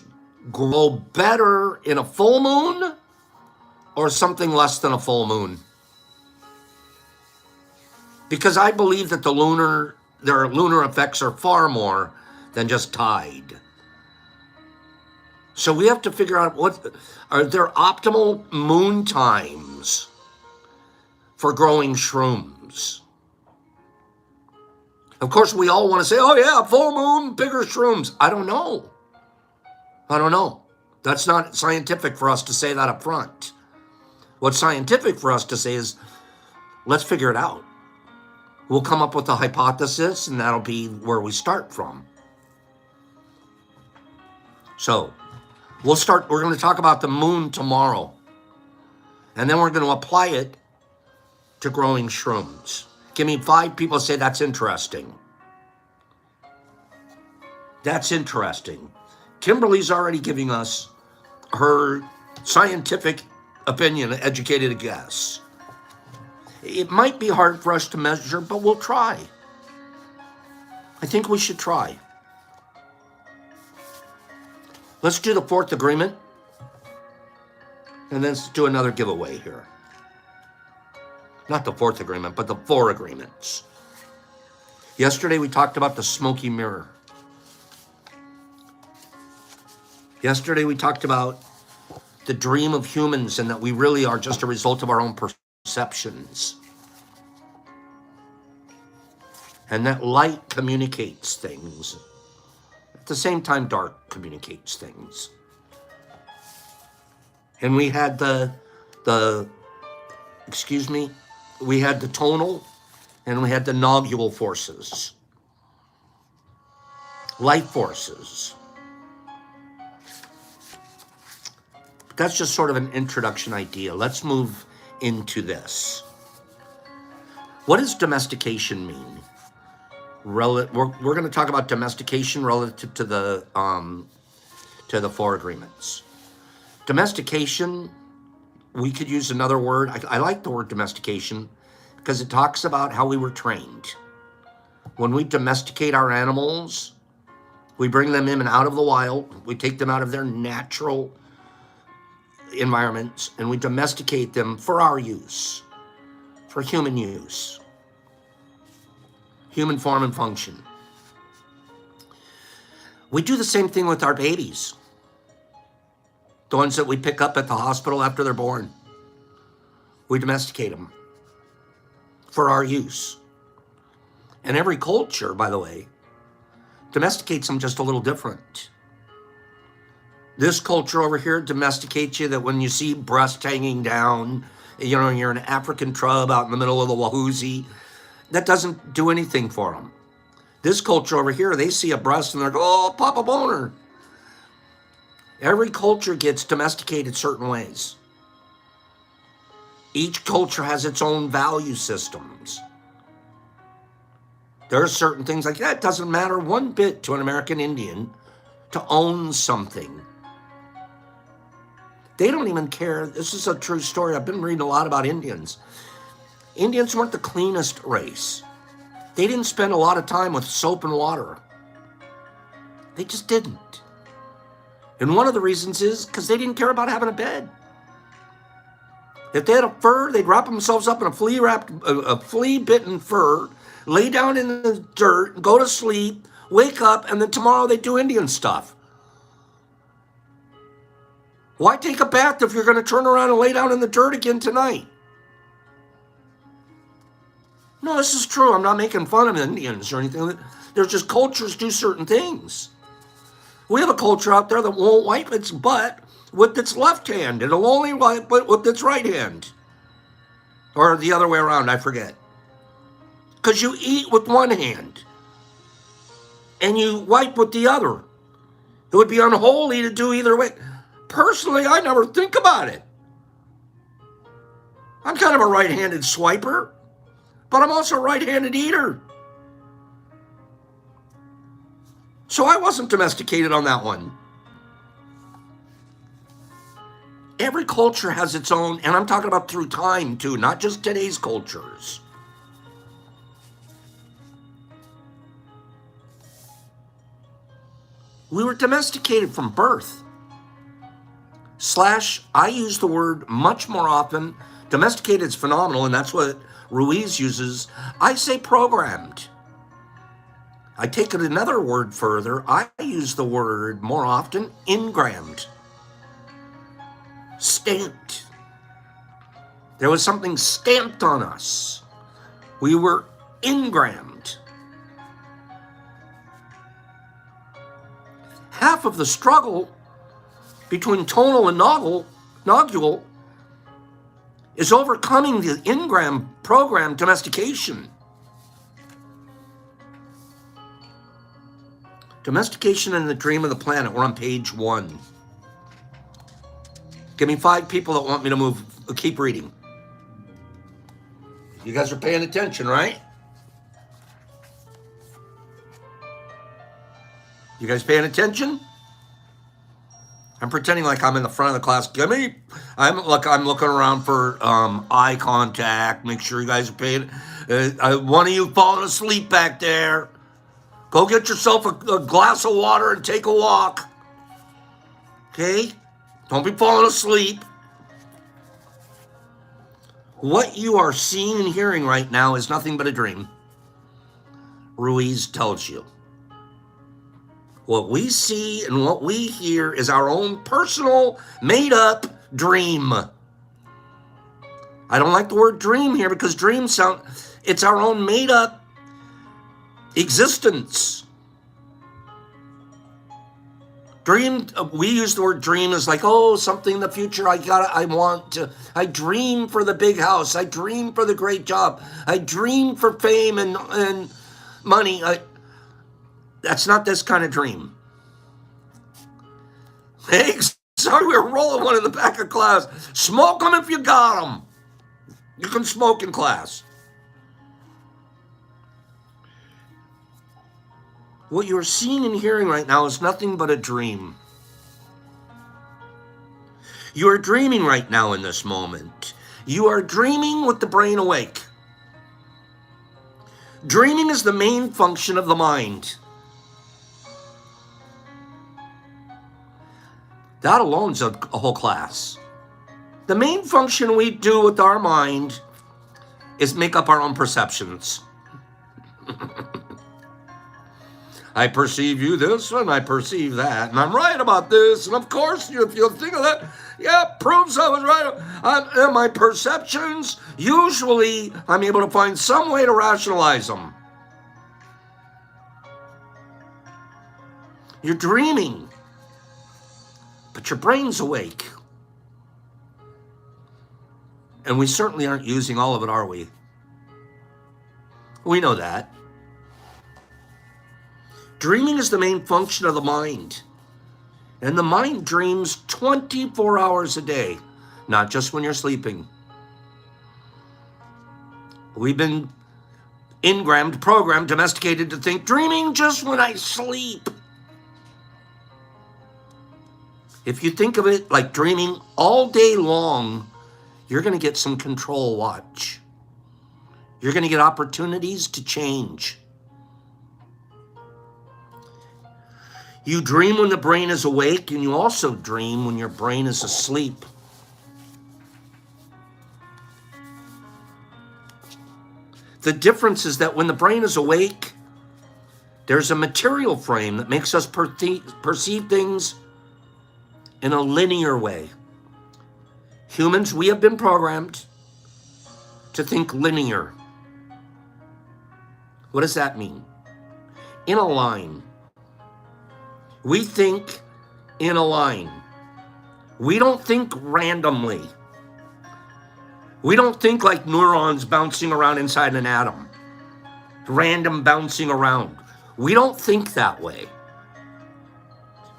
grow better in a full moon or something less than a full moon. Because I believe that their lunar effects are far more than just tide. So we have to figure out what are their optimal moon times for growing shrooms. Of course, we all want to say, oh yeah, full moon, bigger shrooms. I don't know. That's not scientific for us to say that up front. What's scientific for us to say is, let's figure it out. We'll come up with a hypothesis, and that'll be where we start from. So, we're going to talk about the moon tomorrow. And then we're going to apply it to growing shrooms. Give me 5 people say that's interesting. That's interesting. Kimberly's already giving us her scientific opinion, educated guess. It might be hard for us to measure, but we'll try. I think we should try. Let's do the 4th agreement. And then let's do another giveaway here. Not the 4th agreement, but the 4 agreements. Yesterday we talked about the smoky mirror. Yesterday we talked about the dream of humans and that we really are just a result of our own perceptions. And that light communicates things. At the same time, dark communicates things. And we had we had the tonal and we had the nodual forces. Light forces. That's just sort of an introduction idea. Let's move into this. What does domestication mean? We're going to talk about domestication relative to the 4 agreements. Domestication, we could use another word. I like the word domestication because it talks about how we were trained. When we domesticate our animals, we bring them in and out of the wild. We take them out of their natural environments and we domesticate them for our use, for human use, human form and function. We do the same thing with our babies, the ones that we pick up at the hospital after they're born. We domesticate them for our use. And every culture, by the way, domesticates them just a little different. This culture over here domesticates you that when you see breast hanging down, you're an African trub out in the middle of the Wahoozie, that doesn't do anything for them. This culture over here, they see a breast and they're like, oh, pop a boner. Every culture gets domesticated certain ways. Each culture has its own value systems. There are certain things like that doesn't matter one bit to an American Indian to own something. They don't even care. This is a true story. I've been reading a lot about Indians. Indians weren't the cleanest race. They didn't spend a lot of time with soap and water. They just didn't. And one of the reasons is because they didn't care about having a bed. If they had a fur, they'd wrap themselves up in a flea-bitten fur, lay down in the dirt, go to sleep, wake up, and then tomorrow they'd do Indian stuff. Why take a bath if you're going to turn around and lay down in the dirt again tonight? No, this is true. I'm not making fun of Indians or anything. There's just cultures do certain things. We have a culture out there that won't wipe its butt with its left hand. It'll only wipe it with its right hand. Or the other way around, I forget. Because you eat with one hand. And you wipe with the other. It would be unholy to do either way. Personally, I never think about it. I'm kind of a right-handed swiper. But I'm also a right-handed eater. So I wasn't domesticated on that one. Every culture has its own, and I'm talking about through time too, not just today's cultures. We were domesticated from birth. I use the word much more often. Domesticated is phenomenal, and that's what Ruiz uses. I say programmed. I take it another word further. I use the word more often ingrammed. Stamped. There was something stamped on us. We were ingrammed. Half of the struggle between tonal and nodule is overcoming the ingram program domestication. Domestication and the Dream of the Planet. We're on page 1. Give me 5 people that want me to move. Keep reading. You guys are paying attention, right? You guys paying attention? I'm pretending like I'm in the front of the class. I'm looking around for eye contact. Make sure you guys are paying. One of you falling asleep back there. Go get yourself a glass of water and take a walk. Okay? Don't be falling asleep. What you are seeing and hearing right now is nothing but a dream. Ruiz tells you. What we see and what we hear is our own personal, made-up dream. I don't like the word dream here because it's our own made-up existence. Dream, we use the word dream as like, oh, something in the future I dream for the big house. I dream for the great job. I dream for fame and money. That's not this kind of dream. Hey, sorry, we were rolling one in the back of class. Smoke them if you got them. You can smoke in class. What you're seeing and hearing right now is nothing but a dream. You are dreaming right now in this moment. You are dreaming with the brain awake. Dreaming is the main function of the mind. That alone is a whole class. The main function we do with our mind is make up our own perceptions. I perceive you this and I perceive that, and I'm right about this, and of course, if you think of that, yeah, proves I was right. And my perceptions, usually, I'm able to find some way to rationalize them. You're dreaming, but your brain's awake. And we certainly aren't using all of it, are we? We know that. Dreaming is the main function of the mind. And the mind dreams 24 hours a day, not just when you're sleeping. We've been ingrammed, programmed, domesticated to think dreaming just when I sleep. If you think of it like dreaming all day long, you're going to get some control. Watch. You're going to get opportunities to change. You dream when the brain is awake, and you also dream when your brain is asleep. The difference is that when the brain is awake, there's a material frame that makes us perceive things in a linear way. Humans, we have been programmed to think linear. What does that mean? In a line. We think in a line. We don't think randomly. We don't think like neurons bouncing around inside an atom. Random bouncing around. We don't think that way.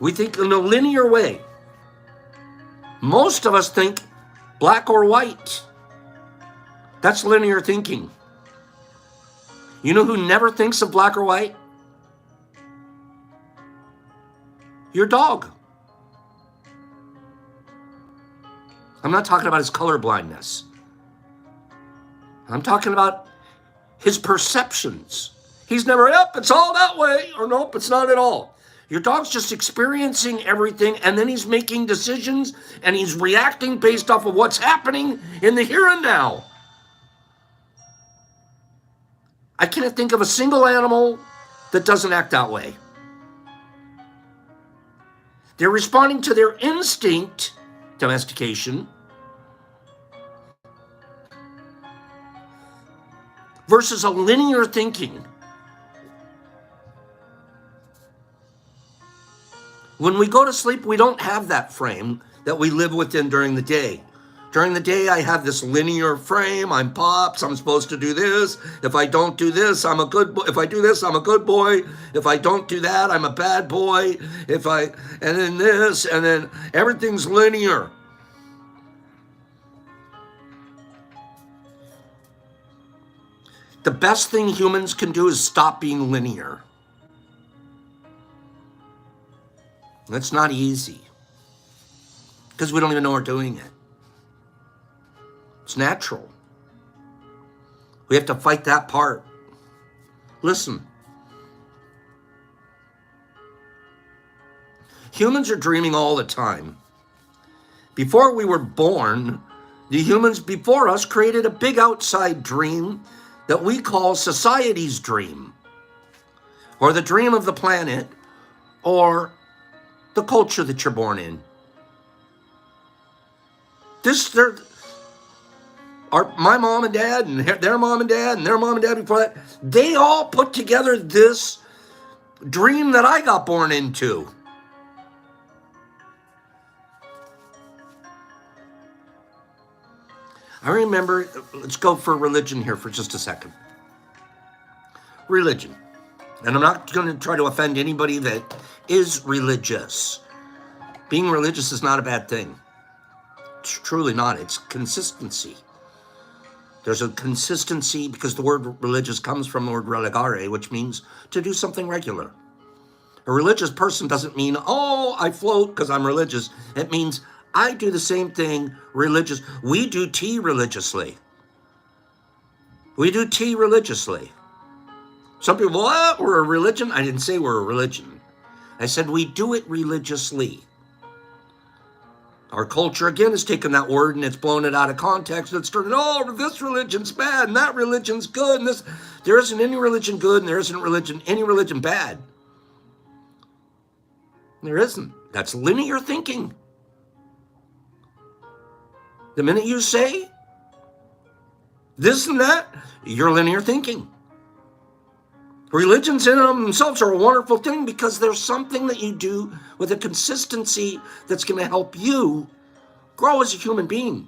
We think in a linear way. Most of us think black or white. That's linear thinking. You know who never thinks of black or white? Your dog. I'm not talking about his color blindness. I'm talking about his perceptions. He's never, yep, it's all that way, or nope, it's not at all. Your dog's just experiencing everything, and then he's making decisions, and he's reacting based off of what's happening in the here and now. I can't think of a single animal that doesn't act that way. They're responding to their instinct, domestication, versus a linear thinking. When we go to sleep, we don't have that frame that we live within during the day. During the day, I have this linear frame. I'm Pops. I'm supposed to do this. If I don't do this, I'm a good boy. If I do this, I'm a good boy. If I don't do that, I'm a bad boy. And then this, and then everything's linear. The best thing humans can do is stop being linear. That's not easy because we don't even know we're doing it. It's natural. We have to fight that part. Listen. Humans are dreaming all the time. Before we were born, the humans before us created a big outside dream that we call society's dream, or the dream of the planet, or the culture that you're born in. My mom and dad and their mom and dad and their mom and dad before that, they all put together this dream that I got born into. I remember, let's go for religion here for just a second. Religion. And I'm not going to try to offend anybody that is religious. Being religious is not a bad thing. It's truly not. It's consistency. There's a consistency because the word religious comes from the word religare, which means to do something regular. A religious person doesn't mean, oh, I float because I'm religious. It means I do the same thing religious. We do tea religiously. We do tea religiously. Some people, what? We're a religion? I didn't say we're a religion. I said we do it religiously. Our culture, again, has taken that word and it's blown it out of context. It's turned, oh, this religion's bad and that religion's good. And there isn't any religion good and there isn't any religion bad. There isn't. That's linear thinking. The minute you say this and that, you're linear thinking. Religions in themselves are a wonderful thing because there's something that you do with a consistency that's going to help you grow as a human being.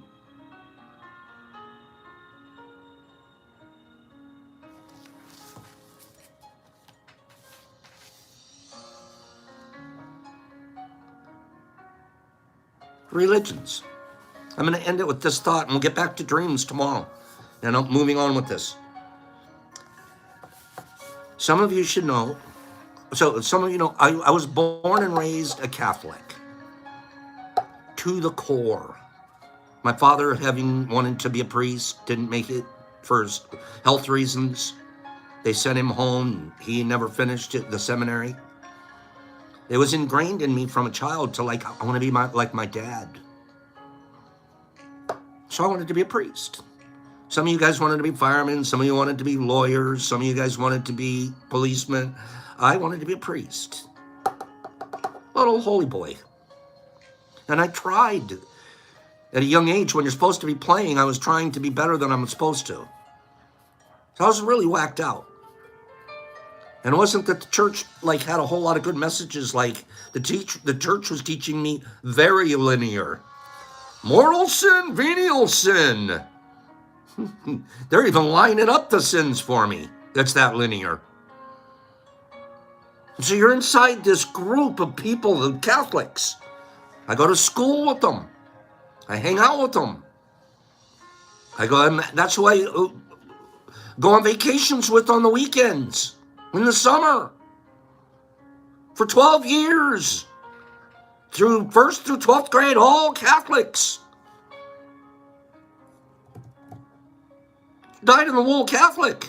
Religions. I'm going to end it with this thought, and we'll get back to dreams tomorrow. And I'm moving on with this. Some of you should know, so some of you know, I was born and raised a Catholic. to the core. My father, having wanted to be a priest, didn't make it for his health reasons. They sent him home. He never finished the seminary. It was ingrained in me from a child to like, I want to be like my dad. So I wanted to be a priest. Some of you guys wanted to be firemen. Some of you wanted to be lawyers. Some of you guys wanted to be policemen. I wanted to be a priest. Little holy boy. And I tried. At a young age, when you're supposed to be playing, I was trying to be better than I'm supposed to. So I was really whacked out. And it wasn't that the church like had a whole lot of good messages. Like the church was teaching me very linear. Mortal sin, venial sin. They're even lining up the sins for me. That's that linear. So you're inside this group of people, the Catholics. I go to school with them. I hang out with them. That's who I go on vacations with on the weekends, in the summer. For 12 years. Through 1st through 12th grade, all Catholics. Dyed in the wool Catholic.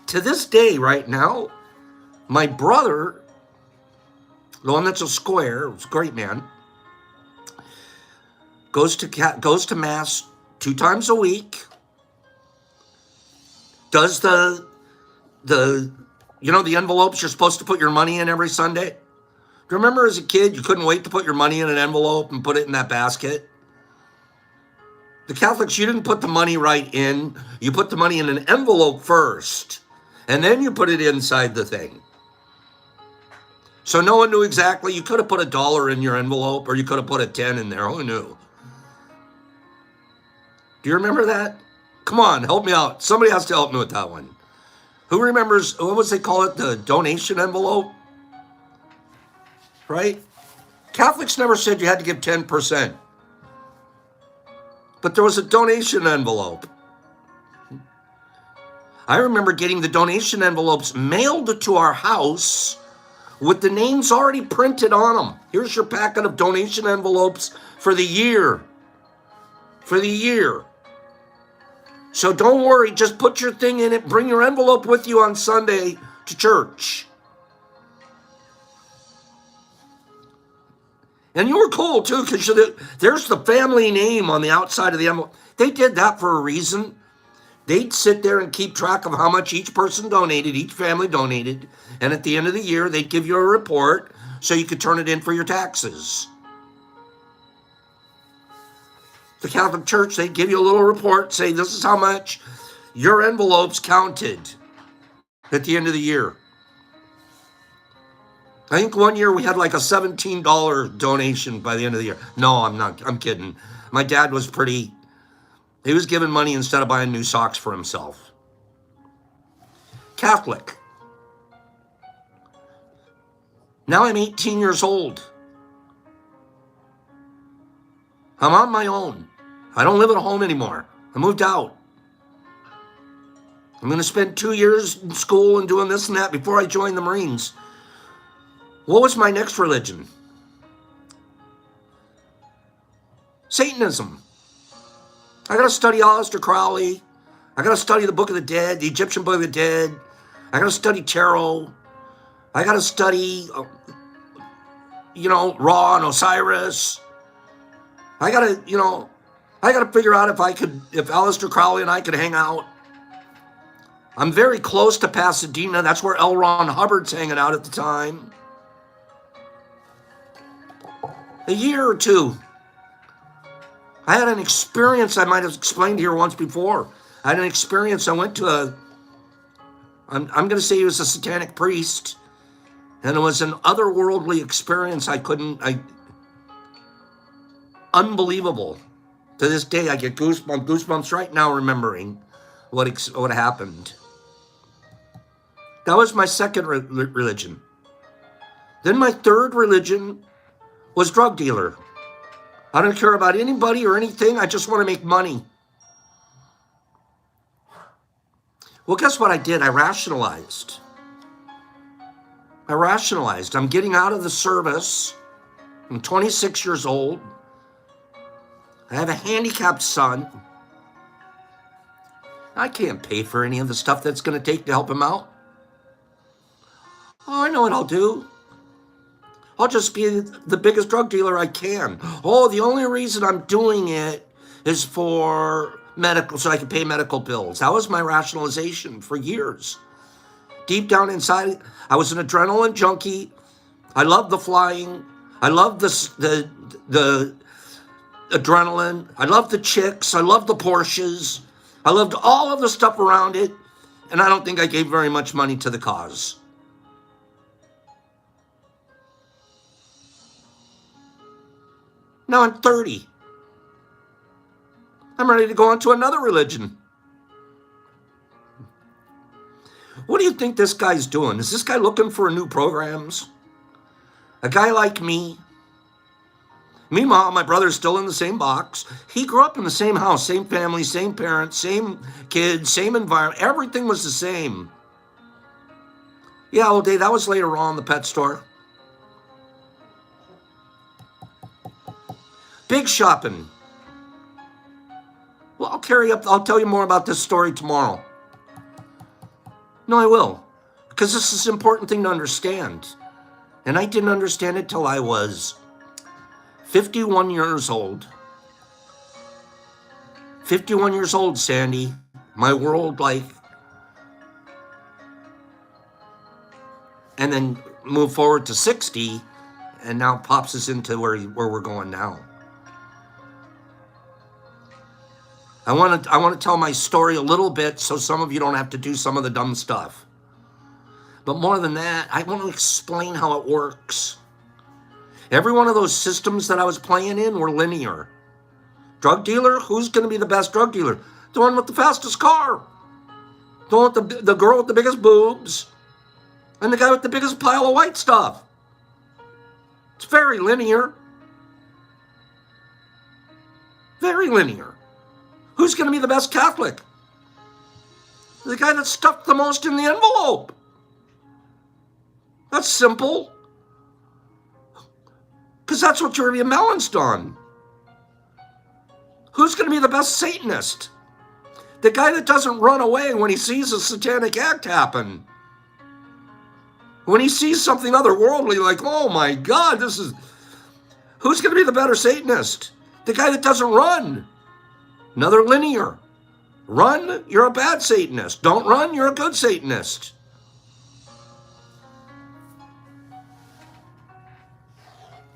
To this day, right now, my brother, the one that's a square, was a great man, goes to mass 2 times a week, does the envelopes you're supposed to put your money in every Sunday. Do you remember as a kid, you couldn't wait to put your money in an envelope and put it in that basket? The Catholics, you didn't put the money right in. You put the money in an envelope first, and then you put it inside the thing. So no one knew exactly. You could have put $1 in your envelope, or you could have put a 10 in there. Who knew? Do you remember that? Come on, help me out. Somebody has to help me with that one. Who remembers, what was they call it? The donation envelope? Right? Catholics never said you had to give 10%. But there was a donation envelope. I remember getting the donation envelopes mailed to our house with the names already printed on them. Here's your packet of donation envelopes for the year. For the year. So don't worry, just put your thing in it. Bring your envelope with you on Sunday to church. And you were cool too, because there's the family name on the outside of the envelope. They did that for a reason. They'd sit there and keep track of how much each person donated, each family donated. And at the end of the year, they'd give you a report so you could turn it in for your taxes. The Catholic Church, they'd give you a little report, say this is how much your envelopes counted at the end of the year. I think one year we had like a $17 donation by the end of the year. No, I'm kidding. My dad was he was giving money instead of buying new socks for himself. Catholic. Now I'm 18 years old. I'm on my own. I don't live at home anymore. I moved out. I'm going to spend 2 years in school and doing this and that before I join the Marines. What was my next religion? Satanism. I got to study Aleister Crowley. I got to study the Book of the Dead, the Egyptian Book of the Dead. I got to study tarot. I got to study, Ra and Osiris. I got to figure out if Aleister Crowley and I could hang out. I'm very close to Pasadena. That's where L. Ron Hubbard's hanging out at the time. A year or two. I had an experience I might have explained here once before. I had an experience. I went to I'm going to say he was a satanic priest. And it was an otherworldly experience. Unbelievable. To this day, I get goosebumps right now remembering what happened. That was my second religion. Then my third religion was drug dealer. I don't care about anybody or anything. I just want to make money. Well, guess what I did? I rationalized. I'm getting out of the service. I'm 26 years old. I have a handicapped son. I can't pay for any of the stuff that's going to take to help him out. Oh, I know what I'll do. I'll just be the biggest drug dealer I can. Oh, the only reason I'm doing it is for medical, so I can pay medical bills. That was my rationalization for years. Deep down inside, I was an adrenaline junkie. I loved the flying. I loved the adrenaline. I loved the chicks. I loved the Porsches. I loved all of the stuff around it. And I don't think I gave very much money to the cause. Now I'm 30. I'm ready to go on to another religion. What do you think this guy's doing? Is this guy looking for new programs? A guy like me? Meanwhile, my brother's still in the same box. He grew up in the same house, same family, same parents, same kids, same environment. Everything was the same. Yeah, well, Dave, that was later on in the pet store. Big shopping. Well, I'll tell you more about this story tomorrow. No, I will. Because this is an important thing to understand. And I didn't understand it till I was 51 years old. 51 years old, Sandy. My world, and then move forward to 60, and now Pops is into where we're going now. I want to tell my story a little bit so some of you don't have to do some of the dumb stuff. But more than that, I want to explain how it works. Every one of those systems that I was playing in were linear. Drug dealer? Who's going to be the best drug dealer? The one with the fastest car. The one with the girl with the biggest boobs. And the guy with the biggest pile of white stuff. It's very linear. Very linear. Who's going to be the best Catholic? The guy that stuffed the most in the envelope. That's simple. Because that's what Jeremy Mellon's done. Who's going to be the best Satanist? The guy that doesn't run away when he sees a satanic act happen. When he sees something otherworldly, like, oh my God, who's going to be the better Satanist? The guy that doesn't run. Another linear. Run, you're a bad Satanist. Don't run, you're a good Satanist.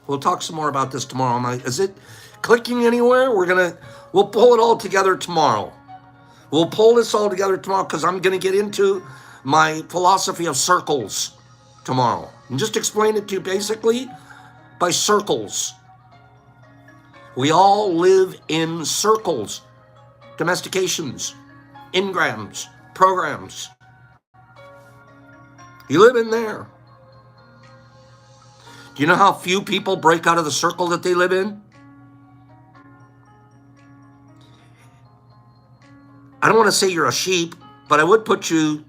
We'll talk some more about this tomorrow. Is it clicking anywhere? We'll pull it all together tomorrow. We'll pull this all together tomorrow because I'm going to get into my philosophy of circles tomorrow. And just explain it to you basically by circles. We all live in circles. Domestications, engrams, programs. You live in there. Do you know how few people break out of the circle that they live in? I don't want to say you're a sheep, but I would put you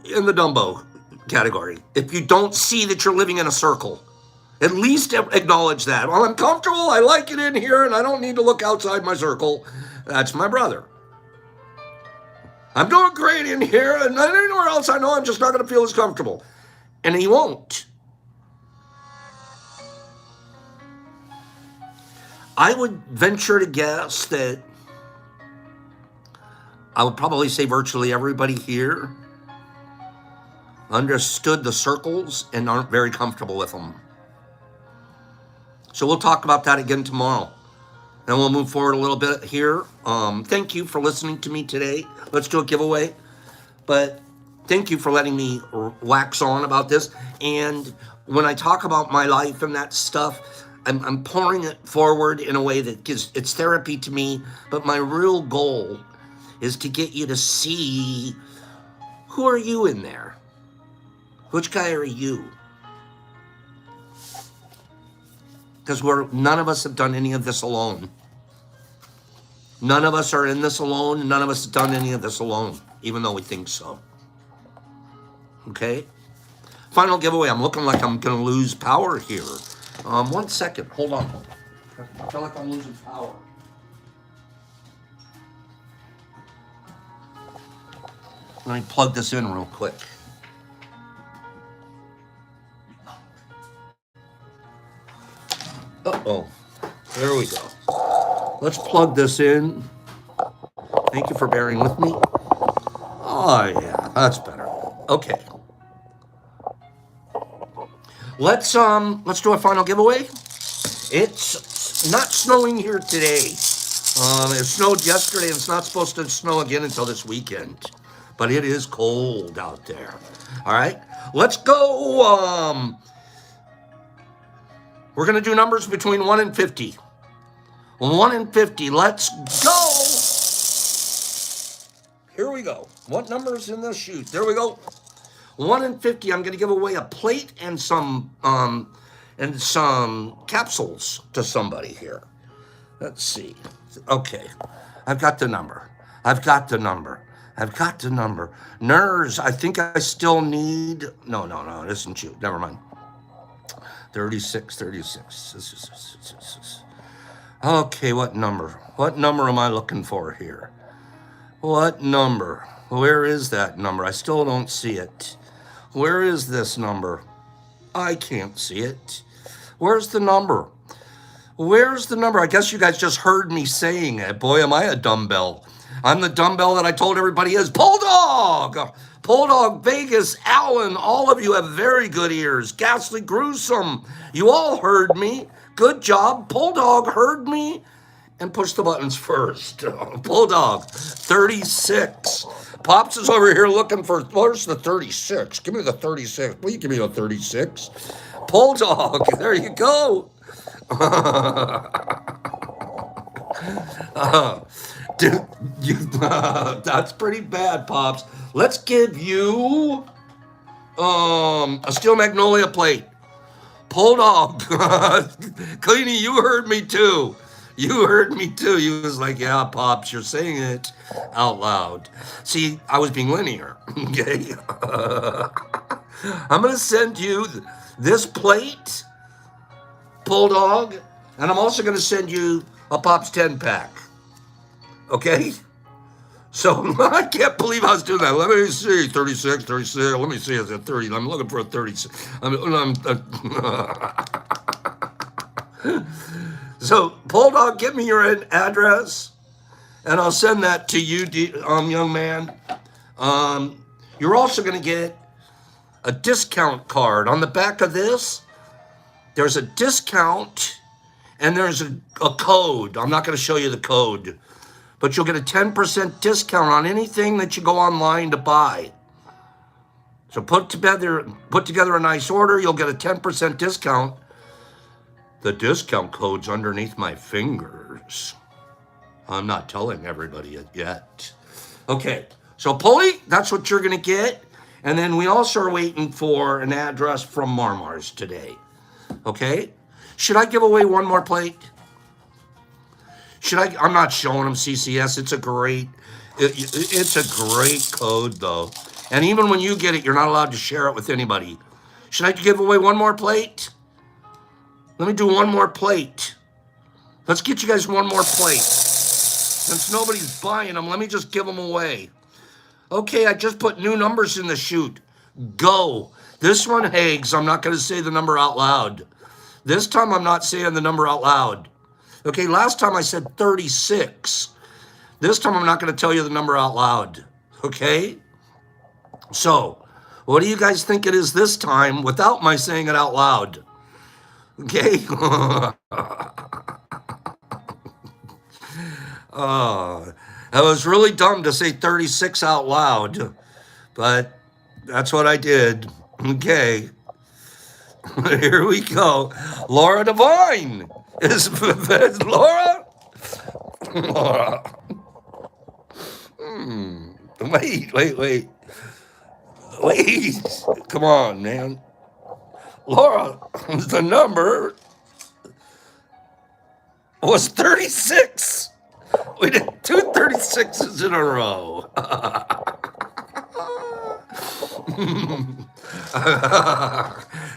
in the Dumbo category. If you don't see that you're living in a circle, at least acknowledge that. Well, I'm comfortable, I like it in here, and I don't need to look outside my circle. That's my brother. I'm doing great in here, and anywhere else I know I'm just not going to feel as comfortable. And he won't. I would venture to guess that I would probably say virtually everybody here understood the circles and aren't very comfortable with them. So we'll talk about that again tomorrow. And we'll move forward a little bit here. Thank you for listening to me today. Let's do a giveaway. But thank you for letting me wax on about this. And when I talk about my life and that stuff, I'm pouring it forward in a way that it's therapy to me. But my real goal is to get you to see, who are you in there? Which guy are you? Because none of us have done any of this alone. None of us are in this alone. None of us have done any of this alone, even though we think so. Okay? Final giveaway. I'm looking like I'm going to lose power here. 1 second. Hold on. I feel like I'm losing power. Let me plug this in real quick. Uh-oh. There we go. Let's plug this in. Thank you for bearing with me. Oh, yeah, that's better. Okay. Let's do a final giveaway. It's not snowing here today. It snowed yesterday, and it's not supposed to snow again until this weekend. But it is cold out there. All right, let's go. We're gonna do numbers between 1 and 50. 1 and 50. Let's go. Here we go. What number's in the chute? There we go. 1 and 50. I'm gonna give away a plate and some capsules to somebody here. Let's see. Okay, I've got the number. I've got the number. Nurs, I think I still need. No, it isn't you. Never mind. 36. Okay, what number? What number am I looking for here? What number? Where is that number? I still don't see it. Where is this number? I can't see it. Where's the number? Where's the number? I guess you guys just heard me saying it. Boy, am I a dumbbell. I'm the dumbbell that I told everybody is. Bulldog! Bulldog, Vegas, Allen, all of you have very good ears. Ghastly Gruesome, you all heard me. Good job. Bulldog heard me and pushed the buttons first. Bulldog, 36. Pops is over here looking for, where's the 36? Give me the 36. Will you give me the 36? Bulldog, there you go. Dude, that's pretty bad, Pops. Let's give you a Steel Magnolia plate. Bulldog, Cleany, you heard me too. You was like, yeah, Pops, you're saying it out loud. See, I was being linear, okay? I'm going to send you this plate, Bulldog, and I'm also going to send you a Pops 10-pack, okay? So I can't believe I was doing that. Let me see, 36. Let me see, is it 30? I'm looking for a 36. So, Bulldog, give me your address, and I'll send that to you, young man. You're also going to get a discount card. On the back of this, there's a discount, and there's a code. I'm not going to show you the code, but you'll get a 10% discount on anything that you go online to buy. So put together a nice order. You'll get a 10% discount. The discount code's underneath my fingers. I'm not telling everybody it yet. Okay, so Pulley, that's what you're going to get. And then we also are waiting for an address from Marmar's today. Okay? Should I give away one more plate? I'm not showing them CCS. It's a great code, though. And even when you get it, you're not allowed to share it with anybody. Should I give away one more plate? Let me do one more plate. Let's get you guys one more plate. Since nobody's buying them, let me just give them away. Okay, I just put new numbers in the chute. Go. This one, Hags, I'm not going to say the number out loud. This time, I'm not saying the number out loud. Okay, last time I said 36. This time, I'm not going to tell you the number out loud. Okay? So, what do you guys think it is this time without my saying it out loud? Okay? That was really dumb to say 36 out loud, but that's what I did. Okay. Here we go. Laura Devine is Laura. Wait. Come on, man. Laura, the number was 36. We did 2 36s in a row.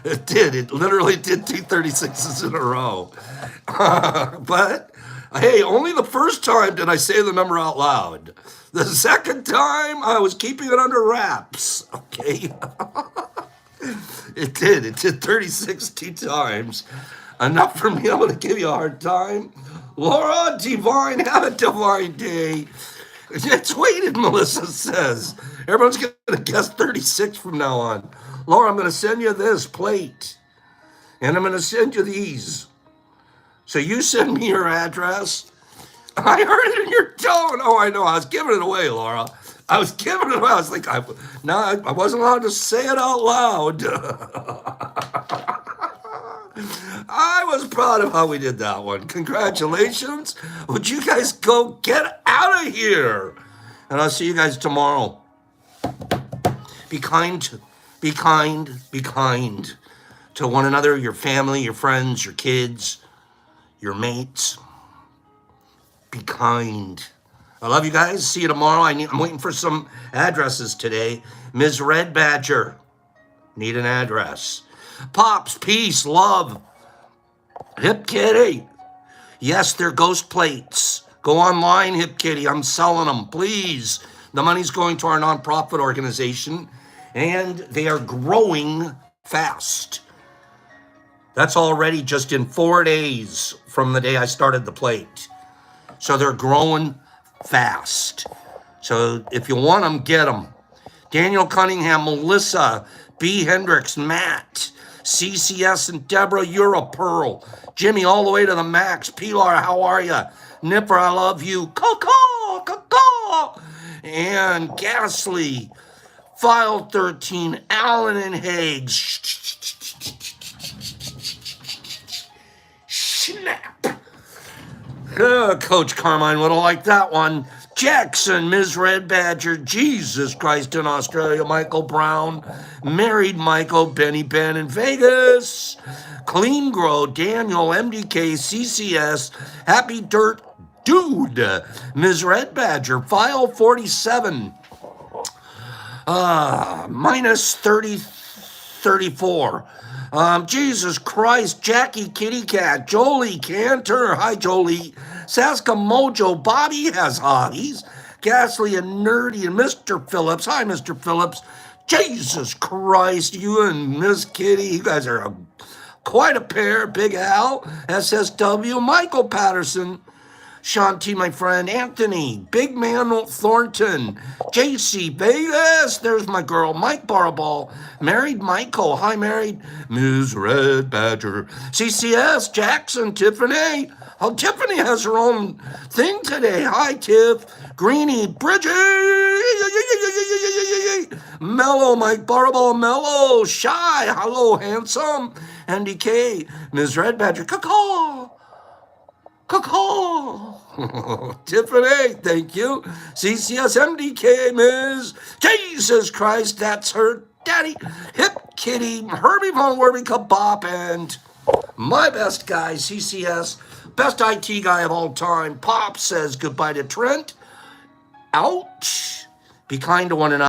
It did. It literally did 2 36s in a row. But hey, only the first time did I say the number out loud. The second time, I was keeping it under wraps. Okay. It did 36 times. Enough for me able to give you a hard time. Laura Divine, have a divine day. It's weighted, Melissa says. Everyone's going to guess 36 from now on. Laura, I'm going to send you this plate. And I'm going to send you these. So you send me your address. I heard it in your tone. Oh, I know. I was giving it away, Laura. I was giving it away. I was like, I wasn't allowed to say it out loud. I was proud of how we did that one. Congratulations. Would you guys go get out of here? And I'll see you guys tomorrow. Be kind, be kind, be kind to one another, your family, your friends, your kids, your mates. Be kind. I love you guys. See you tomorrow. I'm waiting for some addresses today. Ms. Red Badger. Need an address. Pops, peace, love. Hip Kitty. Yes, they're ghost plates. Go online, Hip Kitty. I'm selling them, please. The money's going to our nonprofit organization, and they are growing fast. That's already just in 4 days from the day I started the plate. So they're growing fast. So if you want them, get them. Daniel Cunningham, Melissa, B. Hendricks, Matt, CCS and Deborah, you're a pearl. Jimmy, all the way to the max. Pilar, how are you? Nipper, I love you. Caw-caw, caw-caw. And Gasly, File 13, Allen and Higgs. Snap. Coach Carmine would have liked that one. Jackson, Ms. Red Badger, Jesus Christ in Australia, Michael Brown, Married Michael, Benny Ben in Vegas, Clean Grow, Daniel, MDK, CCS, Happy Dirt Dude, Ms. Red Badger, File 47, minus 34. Jesus Christ, Jackie Kitty Cat, Jolie Cantor, hi Jolie, Saska Mojo, Bobby has hotties, Gasly and Nerdy and Mr. Phillips, hi Mr. Phillips, Jesus Christ, you and Miss Kitty, you guys are quite a pair, Big Al, SSW, Michael Patterson, Shanti, my friend, Anthony, Big Man Thornton, JC Vegas, there's my girl, Mike Barball, Married Michael, hi Married, Ms. Red Badger, CCS, Jackson, Tiffany, oh, Tiffany has her own thing today, hi Tiff, Greenie, Bridget, Mellow, Mike Barball, Mellow, Shy, hello Handsome, NDK, Ms. Red Badger, caw-caw. Caw-caw. Tiffany, thank you. CCS MDK, Ms. Jesus Christ, that's her daddy. Hip Kitty, Herbie Von Werby Kabop, and my best guy, CCS, best IT guy of all time. Pop says goodbye to Trent. Ouch. Be kind to one another.